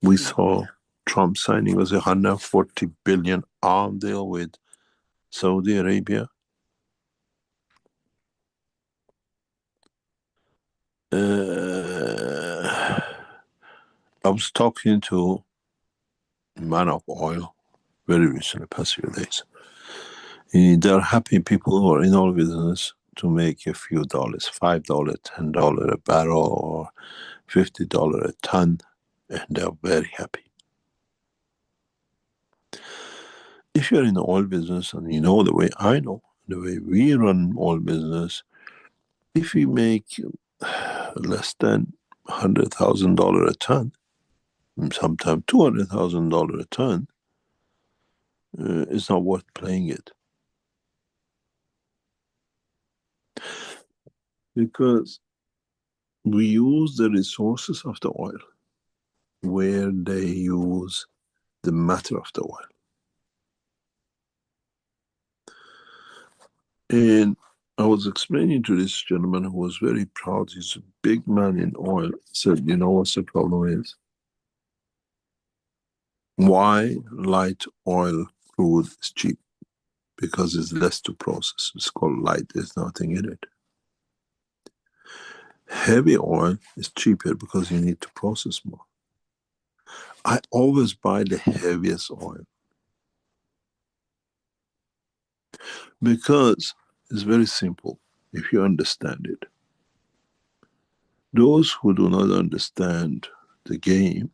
We saw Trump signing was a $140 billion arm deal with Saudi Arabia. I was talking to a man of oil very recently, past few days. There are happy people who are in oil business to make a few dollars, $5, $10 a barrel, or $50 a ton, and they're very happy. If you're in the oil business and you know the way I know, the way we run oil business, if you make less than $100,000 a ton, sometimes $200,000 a ton, it's not worth playing it. Because we use the resources of the oil where they use the matter of the oil. And I was explaining to this gentleman who was very proud, he's a big man in oil, said, you know what the problem is? Why light oil crude is cheap? Because it's less to process. It's called light, there's nothing in it. Heavy oil is cheaper because you need to process more. I always buy the heaviest oil because it's very simple if you understand it. Those who do not understand the game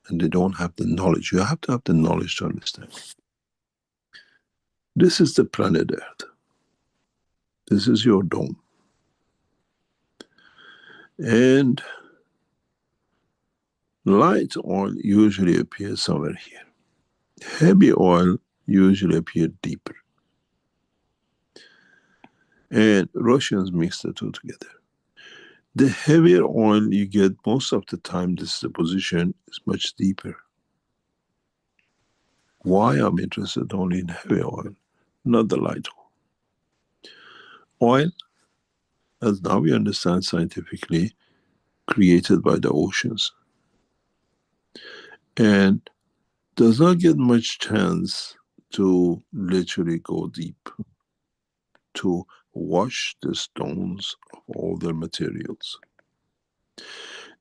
and they don't have the knowledge, you have to have the knowledge to understand. This is the planet Earth. This is your dome. And light oil usually appears somewhere here. Heavy oil usually appears deeper. And Russians mix the two together. The heavier oil you get most of the time, this is the position, is much deeper. Why I'm interested only in heavy oil, not the light oil. Oil, as now we understand scientifically, created by the oceans. And does not get much chance to literally go deep, to wash the stones of all their materials.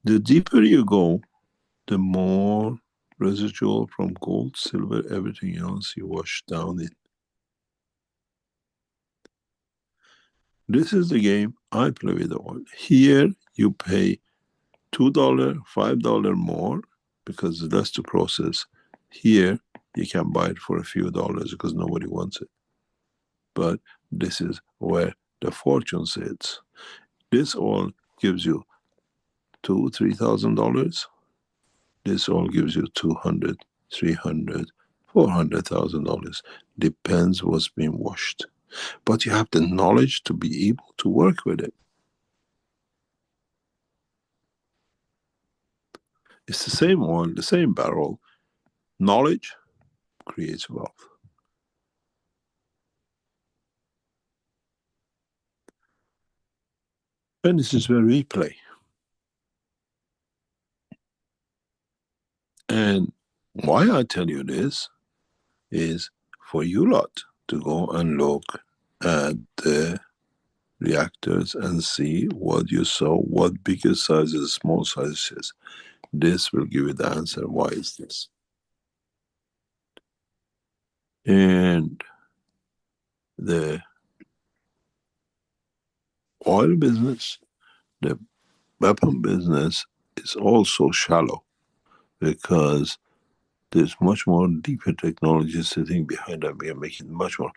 The deeper you go, the more residual from gold, silver, everything else you wash down in. This is the game I play with the oil. Here you pay $2, $5 more because it's less to process. Here you can buy it for a few dollars because nobody wants it. But this is where the fortune sits. This oil gives you $2,000, $3,000. This oil gives you $200,000, $300,000, $400,000. Depends what's being washed. But you have the knowledge to be able to work with it. It's the same oil, the same barrel. Knowledge creates wealth. And this is where we play. And why I tell you this is for you lot to go and look at the reactors and see what you saw, what bigger sizes, small sizes. This will give you the answer. Why is this? And the oil business, the weapon business, is also shallow because there's much more deeper technology sitting behind that. We are making much more.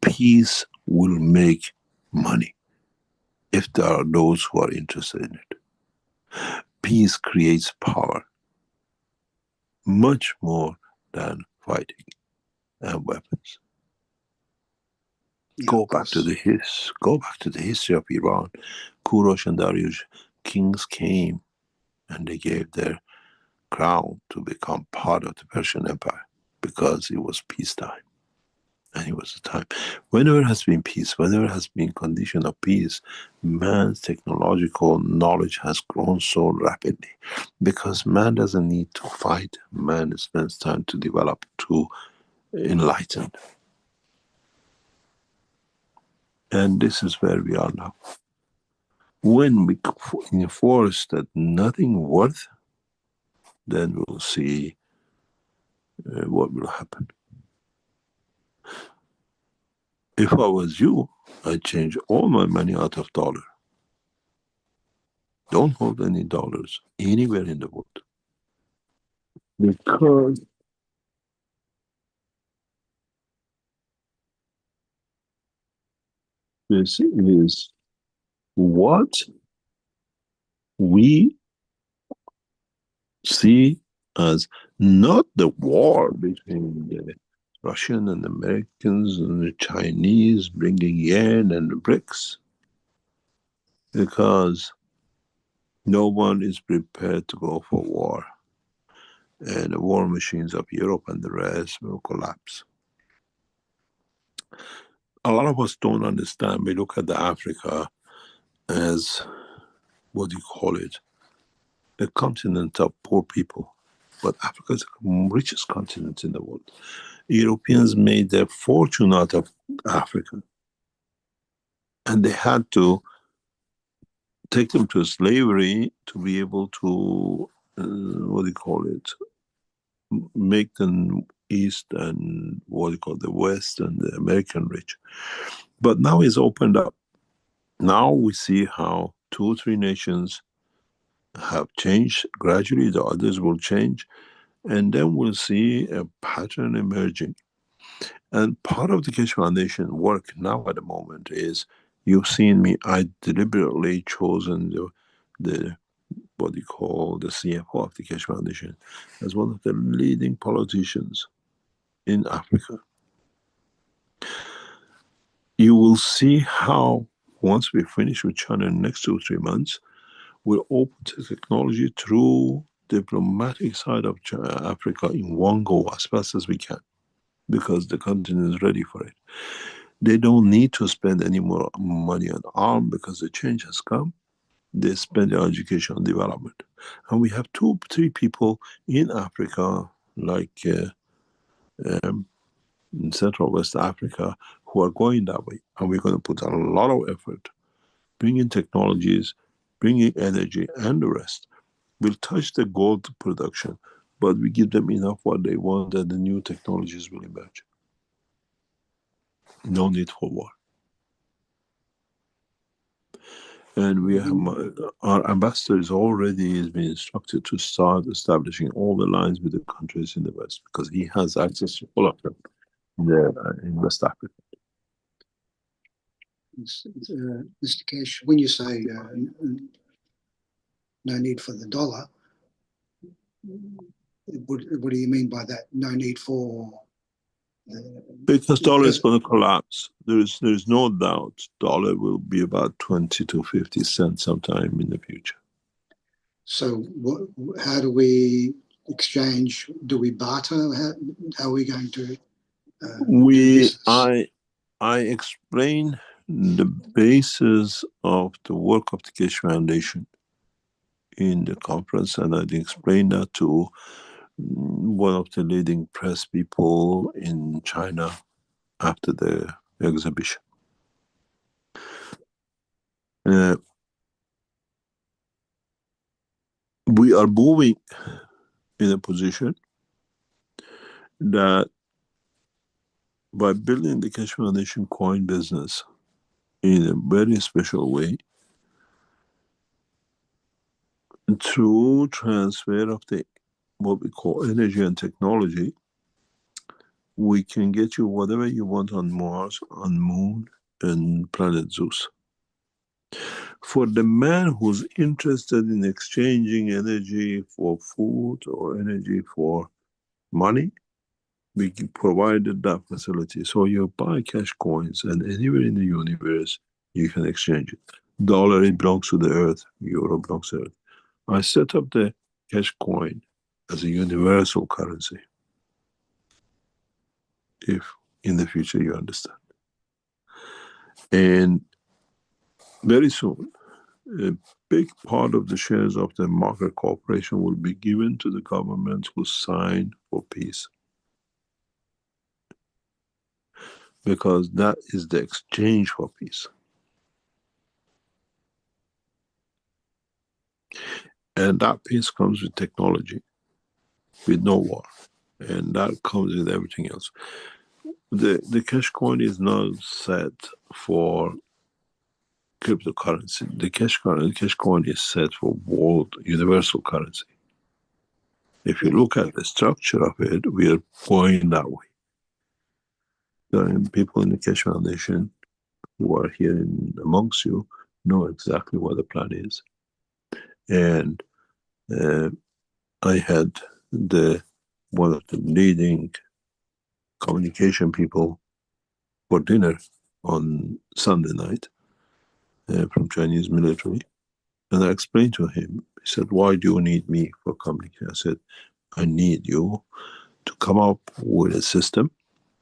Peace will make money if there are those who are interested in it. Peace creates power much more than fighting and weapons. Yeah, Go of back to course. the history of Iran. Kurosh and Dariush kings came and they gave their crown to become part of the Persian Empire because it was peacetime. And it was a time. Whenever has been peace, whenever has been condition of peace, man's technological knowledge has grown so rapidly because man doesn't need to fight. Man spends time to develop, to enlighten. And this is where we are now. When we enforce that nothing worth, then we'll see what will happen. If I was you, I'd change all my money out of dollar. Don't hold any dollars anywhere in the world. Because this is what we see as not the war between the Russian and Americans and the Chinese bringing yen and the BRICS, because no one is prepared to go for war. And the war machines of Europe and the rest will collapse. A lot of us don't understand. We look at the Africa as, what do you call it, a continent of poor people. But Africa is the richest continent in the world. Europeans made their fortune out of Africa. And they had to take them to slavery to be able to, what do you call it, make them East and what do you call the West and the American rich. But now it's opened up. Now we see how 2 or 3 nations have changed gradually, the others will change, and then we'll see a pattern emerging. And part of the Keshe Foundation work now at the moment is, you've seen me, I deliberately chosen the what you call the CFO of the Keshe Foundation as one of the leading politicians in Africa. You will see how once we finish with China in the next 2 or 3 months, we'll open the technology through diplomatic side of Africa in one go as fast as we can, because the continent is ready for it. They don't need to spend any more money on arms because the change has come. They spend on education and development. And we have 2 or 3 people in Africa, like in Central West Africa, who are going that way. And we're going to put a lot of effort, bringing technologies, bringing energy and the rest. We'll touch the gold production, but we give them enough what they want and the new technologies will emerge. No need for war. And we have, our ambassador is already has been instructed to start establishing all the lines with the countries in the West, because he has access to all of them in West Africa. Mr. Keshe, when you say no need for the dollar, what do you mean by that? No need for... Because dollar is going to collapse. There's no doubt dollar will be about 20 to 50 cents sometime in the future. So how do we exchange? Do we barter? How are we going to do business? I explain the basis of the work of the Keshe Foundation in the conference, and I explained that to one of the leading press people in China after the exhibition. We are moving in a position that by building the Keshe Foundation coin business in a very special way, through transfer of the what we call energy and technology, we can get you whatever you want on Mars, on Moon, and planet Zeus. For the man who's interested in exchanging energy for food or energy for money, we provided that facility. So you buy cash coins, and anywhere in the universe, you can exchange it. Dollar, it belongs to the earth. Euro belongs to the earth. I set up the cash coin as a universal currency, if in the future you understand. And very soon, a big part of the shares of the market corporation will be given to the government who sign for peace. Because that is the exchange for peace. And that peace comes with technology, with no war. And that comes with everything else. The cash coin is not set for cryptocurrency. The cash coin is set for world universal currency. If you look at the structure of it, we are going that way. People in the Keshe Foundation who are here amongst you know exactly what the plan is. And I had one of the leading communication people for dinner on Sunday night from Chinese military. And I explained to him, he said, why do you need me for communication? I said, I need you to come up with a system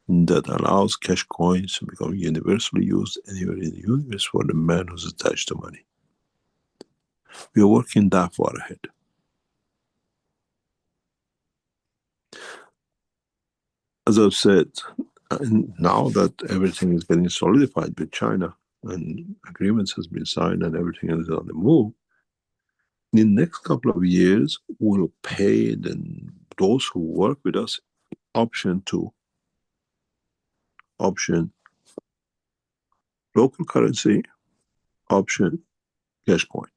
that allows cash coins to become universally used anywhere in the universe for the man who's attached to money. We are working that far ahead. As I've said, now that everything is getting solidified with China and agreements has been signed and everything is on the move, in the next couple of years, we'll pay those who work with us option local currency, option cash coin.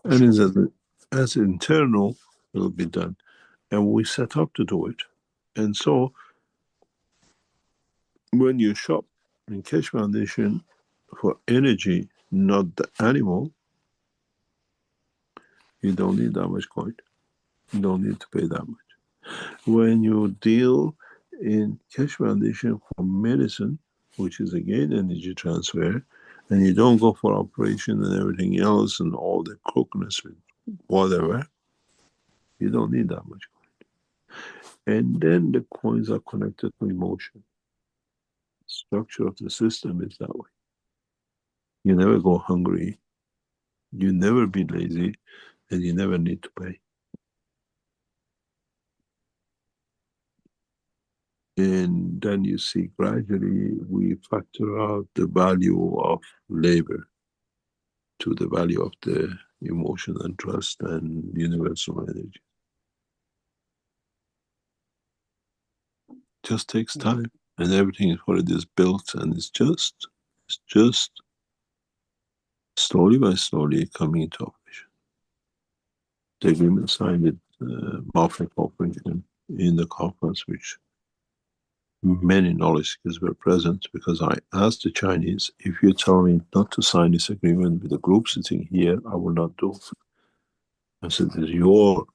And as internal, it will be done. And we set up to do it. And so, when you shop in Keshe Foundation for energy, not the animal, you don't need that much coin. You don't need to pay that much. When you deal in Keshe Foundation for medicine, which is again energy transfer, and you don't go for operation and everything else and all the crookedness with whatever, you don't need that much coin. And then the coins are connected to emotion. The structure of the system is that way. You never go hungry, you never be lazy, and you never need to pay. And then you see gradually we factor out the value of labor to the value of the emotion and trust and universal energy. Just takes time, and everything is what it is built, and it's just slowly by slowly coming into operation. The agreement signed with Marfrig Corporation in the conference, which many knowledge seekers were present, because I asked the Chinese, if you tell me not to sign this agreement with the group sitting here, I will not do it. I said, it's your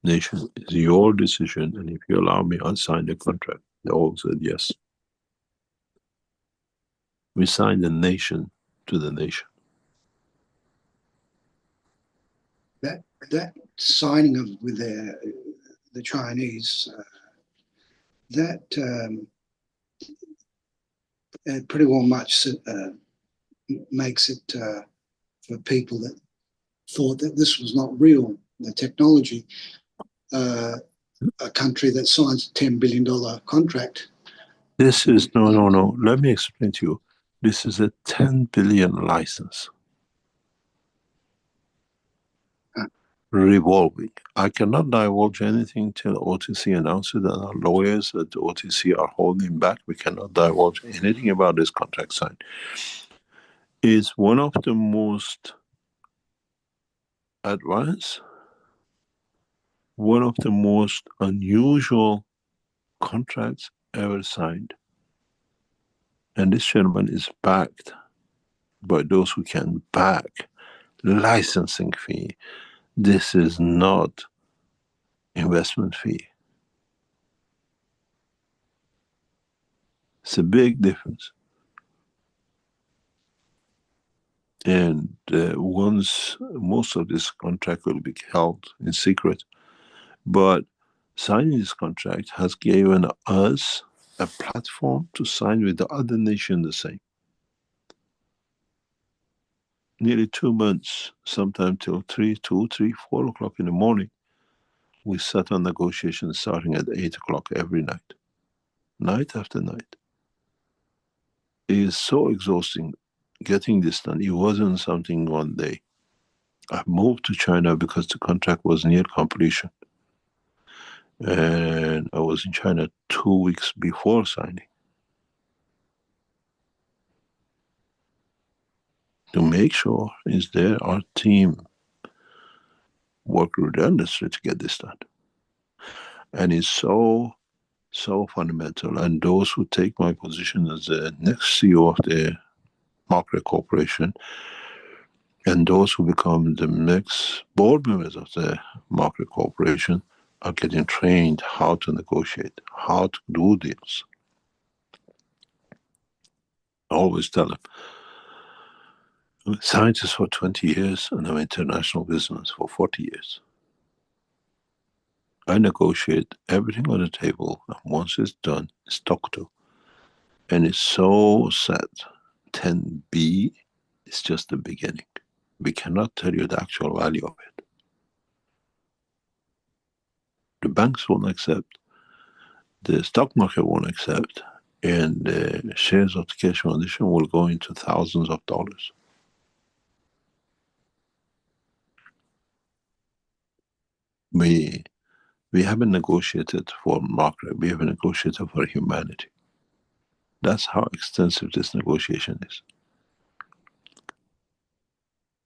nation, it's your decision, and if you allow me, I'll sign the contract. They all said yes. We signed the nation to the nation. That signing of with the Chinese, that pretty well much makes it for people that thought that this was not real, the technology. A country that signs a $10 billion contract. This is, no. Let me explain to you. This is a 10 billion license. revolving. I cannot divulge anything till OTC announces it, and our lawyers at OTC are holding back. We cannot divulge anything about this contract signed. It's one of the most advanced, one of the most unusual contracts ever signed. And this gentleman is backed by those who can back licensing fee. This is not investment fee. It's a big difference. And once most of this contract will be held in secret, but signing this contract has given us a platform to sign with the other nation the same. Nearly 2 months, sometime till 4 o'clock in the morning, we sat on negotiations starting at 8 o'clock every night, night after night. It is so exhausting getting this done. It wasn't something one day. I moved to China because the contract was near completion. And I was in China 2 weeks before signing to make sure is there our team worked relentlessly to get this done. And it's so fundamental. And those who take my position as the next CEO of the Market Corporation, and those who become the next board members of the Market Corporation are getting trained how to negotiate, how to do deals. I always tell them, I'm a scientist for 20 years and I'm international business for 40 years. I negotiate everything on the table, and once it's done, it's talked to. And it's so sad. 10B is just the beginning. We cannot tell you the actual value of it. The banks won't accept, the stock market won't accept, and the shares of the Keshe Foundation will go into thousands of dollars. We haven't negotiated for market, we haven't negotiated for humanity. That's how extensive this negotiation is.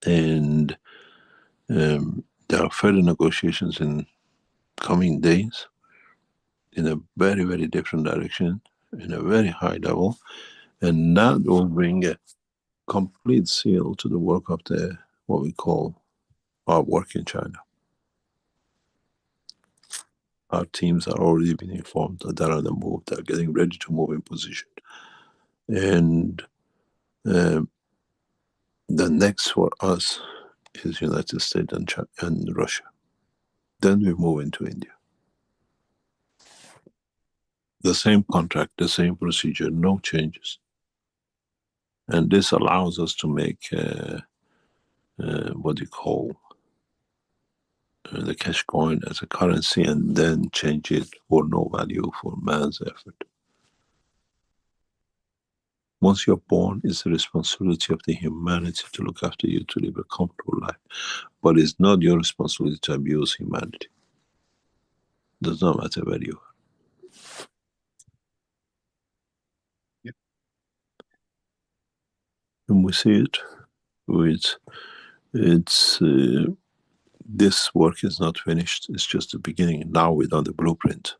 And there are further negotiations in coming days in a very, very different direction, in a very high level, and that will bring a complete seal to the work of the, what we call our work in China. Our teams are already being informed that they're on the move, they're getting ready to move in position. And the next for us is United States and China and Russia. Then we move into India. The same contract, the same procedure, no changes. And this allows us to make what you call the cash coin as a currency, and then change it for no value for man's effort. Once you're born, it's the responsibility of the humanity to look after you, to live a comfortable life. But it's not your responsibility to abuse humanity. Does not matter where you are. Yep. And we see it. It's this work is not finished. It's just the beginning. Now we're on the blueprint.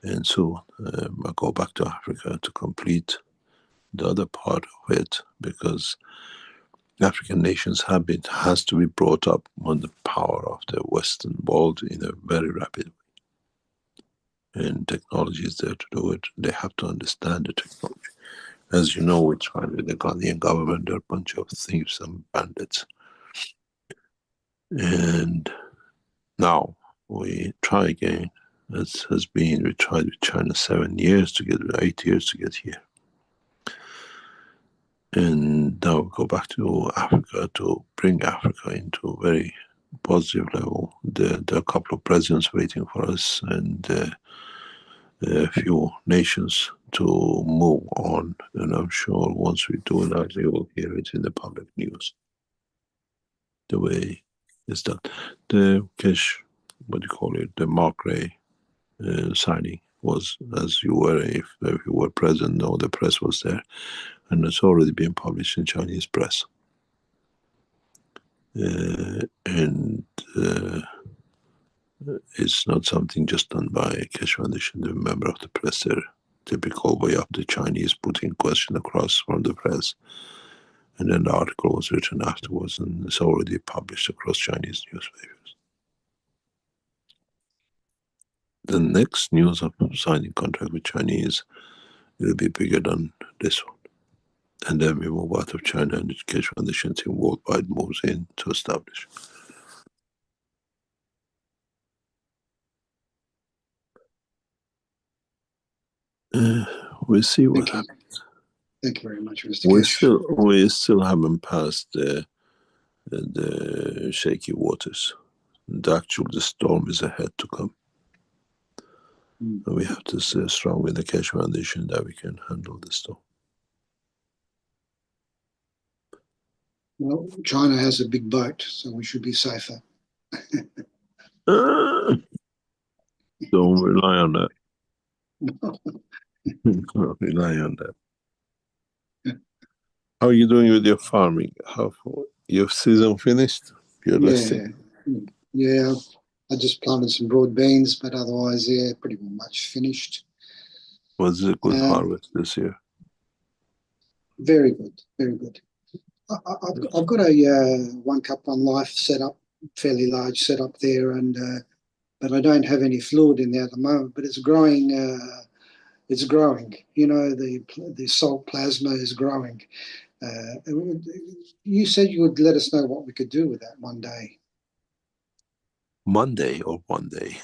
And so I go back to Africa to complete the other part of it, because African nations has to be brought up on the power of the Western world in a very rapid way. And technology is there to do it. They have to understand the technology. As you know, we tried with the Ghanaian government, there are a bunch of thieves and bandits. And now we try again. We tried with China 7 years to get, 8 years to get here. And now we go back to Africa to bring Africa into a very positive level. There are a couple of presidents waiting for us, and a few nations to move on. And I'm sure once we do that, you will hear it in the public news. The way It's done. The Keshe, what do you call it, the Mark Ray signing was, as you were, if you were present, no, the press was there, and it's already been published in Chinese press. And it's not something just done by Keshe Foundation, the member of the press there. Typical way of the Chinese putting question across from the press. And then the article was written afterwards, and it's already published across Chinese newspapers. The next news of signing contract with Chinese will be bigger than this one. And then we move out of China, and the Keshe Foundation team worldwide moves in to establish. We'll see what happens. Thank you very much, Mr. Keshe. We still haven't passed the shaky waters. The storm is ahead to come. And we have to stay strong with the Keshe Foundation that we can handle the storm. Well, China has a big boat, so we should be safer. Don't rely on that. Don't rely on that. How are you doing with your farming? Your season finished? You're resting? Yeah. I just planted some broad beans, but otherwise, yeah, pretty much finished. Was it a good harvest this year? Very good, very good. I've got a 1 Cup 1 Life set up, fairly large setup there, and but I don't have any fluid in there at the moment. But it's growing. It's growing. You know, the salt plasma is growing. You said you would let us know what we could do with that one day. Monday or one day?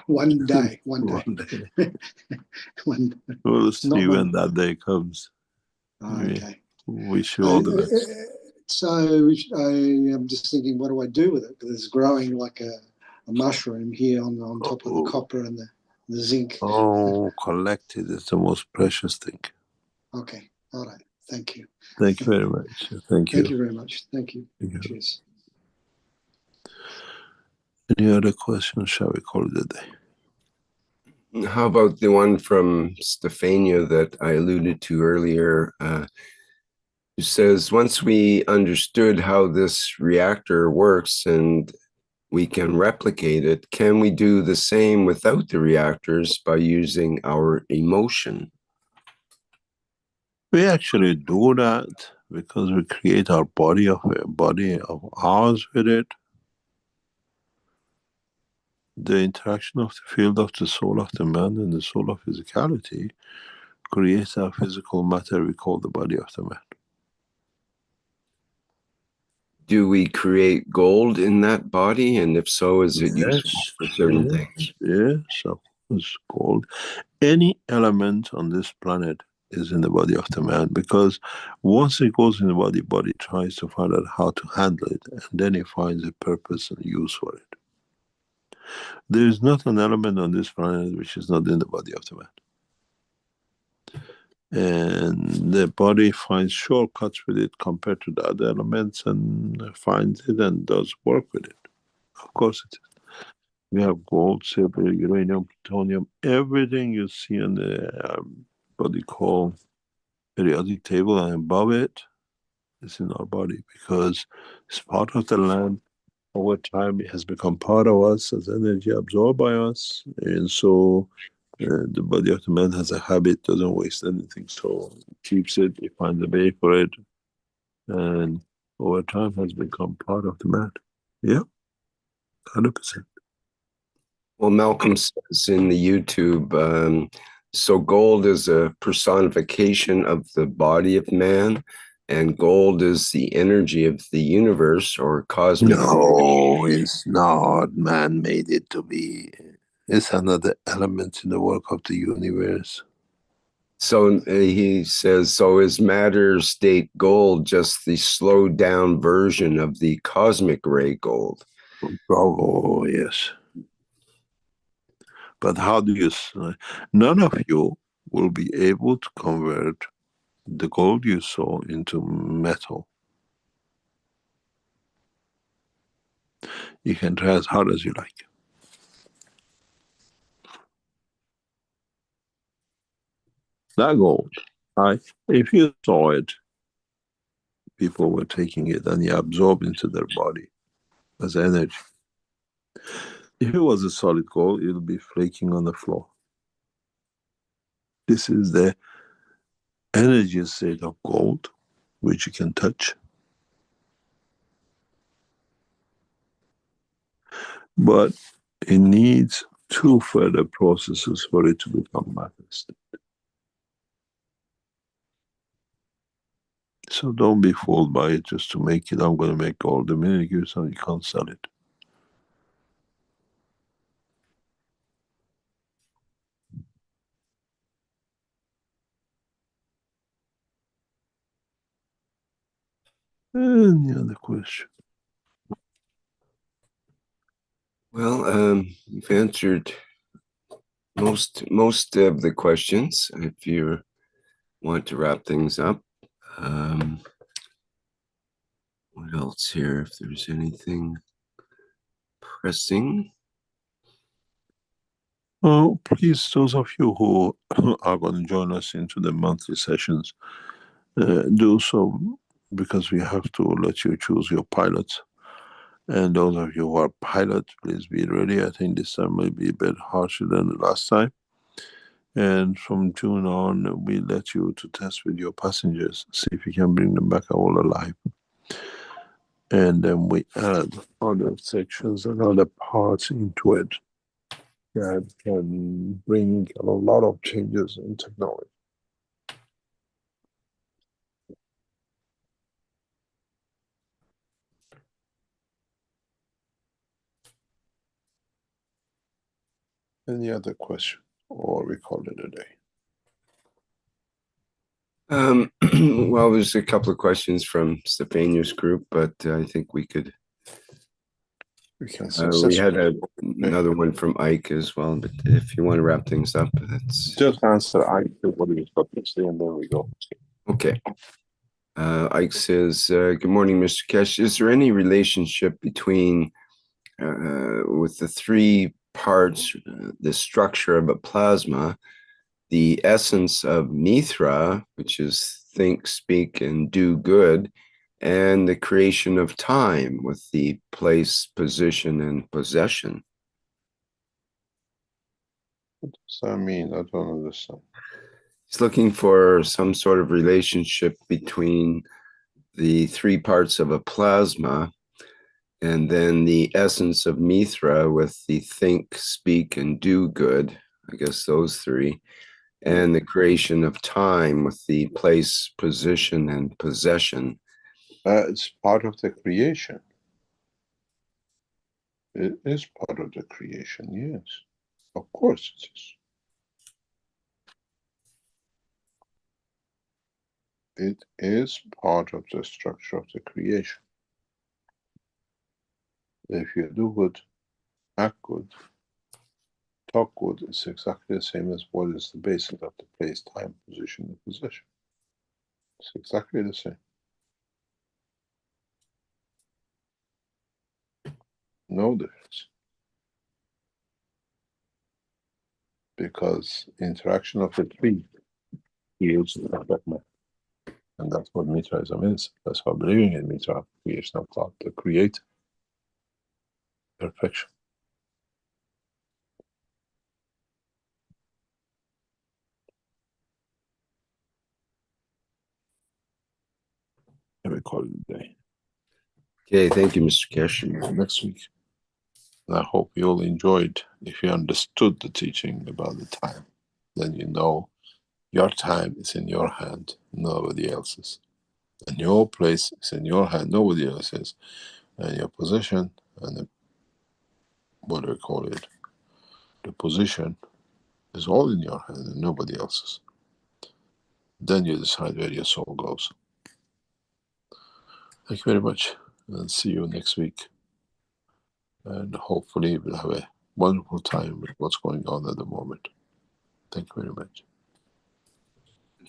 One day. We'll see when that day comes. Okay. Wish you all the best. So I'm just thinking, what do I do with it? Because it's growing like a mushroom here on top of the copper and the zinc. Oh, collect it. It's the most precious thing. Okay. All right. Thank you. Thank you very much. Thank you. Thank you very much. Thank you. Cheers. Any other questions? Shall we call it a day? How about the one from Stefania that I alluded to earlier? Who says, once we understood how this reactor works and we can replicate it, can we do the same without the reactors by using our emotion? We actually do that because we create our body of ours with it. The interaction of the field of the soul of the man and the soul of physicality creates our physical matter we call the body of the man. Do we create gold in that body? And if so, is it useful for certain things? Yes, so it's gold. Any element on this planet is in the body of the man, because once it goes in the body tries to find out how to handle it, and then it finds a purpose and use for it. There is not an element on this planet which is not in the body of the man. And the body finds shortcuts with it compared to the other elements and finds it and does work with it. Of course it is. We have gold, silver, uranium, plutonium, everything you see on the what you call periodic table and above it is in our body, because it's part of the land. Over time, it has become part of us as energy absorbed by us. And so the body of the man has a habit, doesn't waste anything. So it keeps it, it finds a way for it. And over time has become part of the man. Yeah, 100%. Well, Malcolm says in the YouTube, so gold is a personification of the body of man, and gold is the energy of the universe or cosmic. No, it's not. Man made it to be. It's another element in the work of the universe. So he says, so is matter state gold just the slowed down version of the cosmic ray gold? Bravo, yes. But how do you... None of you will be able to convert the gold you saw into metal. You can try as hard as you like. That gold, if you saw it, people were taking it and you absorbed into their body as energy. If it was a solid gold, it would be flaking on the floor. This is the energy state of gold, which you can touch. But it needs 2 further processes for it to become manifest. So don't be fooled by it just to make it. I'm going to make gold. The minute you give something, you can't sell it. Any other question? Well, you've answered most of the questions. If you want to wrap things up, what else here? If there's anything pressing. Oh, please, those of you who are going to join us into the monthly sessions, do so, because we have to let you choose your pilots. And those of you who are pilots, please be ready. I think this time may be a bit harsher than the last time. And from June on, we let you to test with your passengers, see if you can bring them back all alive. And then we add other sections and other parts into it that can bring a lot of changes in technology. Any other question, or we call it a day? Well, there's a couple of questions from Stefania's group, but I think we could. We had another one from Ike as well, but if you want to wrap things up, that's just answer Ike. What do you got to say, and then we go. Okay. Ike says, "Good morning, Mr. Keshe. Is there any relationship between with the 3 parts, the structure of a plasma, the essence of Mithra, which is think, speak, and do good, and the creation of time with the place, position, and possession?" What does that mean? I don't understand. He's looking for some sort of relationship between the 3 parts of a plasma and then the essence of Mithra with the think, speak, and do good, I guess those 3, and the creation of time with the place, position, and possession. It's part of the creation. It is part of the creation, yes. Of course it is. It is part of the structure of the creation. If you do good, act good, talk good, it's exactly the same as what is the basis of the place, time, position, and possession. It's exactly the same. No difference. Because interaction of the 3 yields that matter. And that's what Mithraism is. That's how believing in Mithra, creation of thought, the creator. Perfection. And we call it a day. Okay, thank you, Mr. Keshe. Next week. And I hope you all enjoyed. If you understood the teaching about the time, then you know your time is in your hand, nobody else's. And your place is in your hand, nobody else's. And your position and the, what do we call it? The position is all in your hand and nobody else's. Then you decide where your soul goes. Thank you very much, and see you next week. And hopefully we'll have a wonderful time with what's going on at the moment. Thank you very much.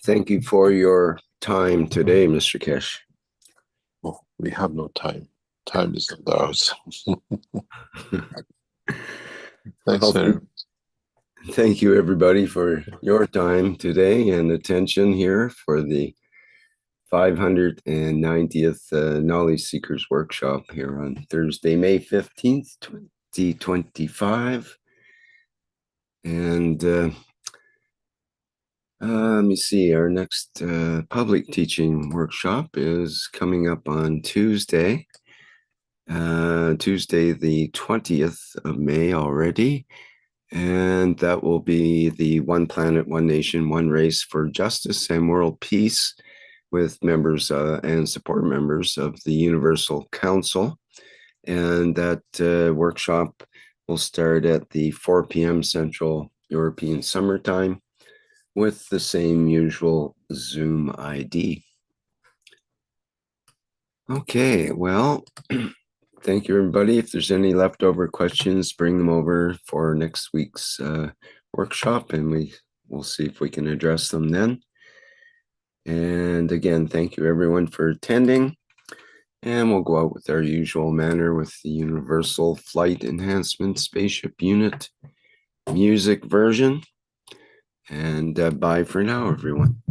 Thank you for your time today, Mr. Keshe. Oh, we have no time. Time is not ours. Thanks, Well, sir. thank you, everybody, for your time today and attention here for the 590th Knowledge Seekers Workshop here on Thursday, May 15th, 2025. And let me see, our next public teaching workshop is coming up on Tuesday, the 20th of May already. And that will be the One Planet, One Nation, One Race for Justice and World Peace with members and support members of the Universal Council. And that workshop will start at the 4 p.m. Central European Summertime with the same usual Zoom ID. Okay, well, thank you, everybody. If there's any leftover questions, bring them over for next week's workshop, and we'll see if we can address them then. And again, thank you, everyone, for attending. And we'll go out with our usual manner with the Universal Flight Enhancement Spaceship Unit music version. And bye for now, everyone.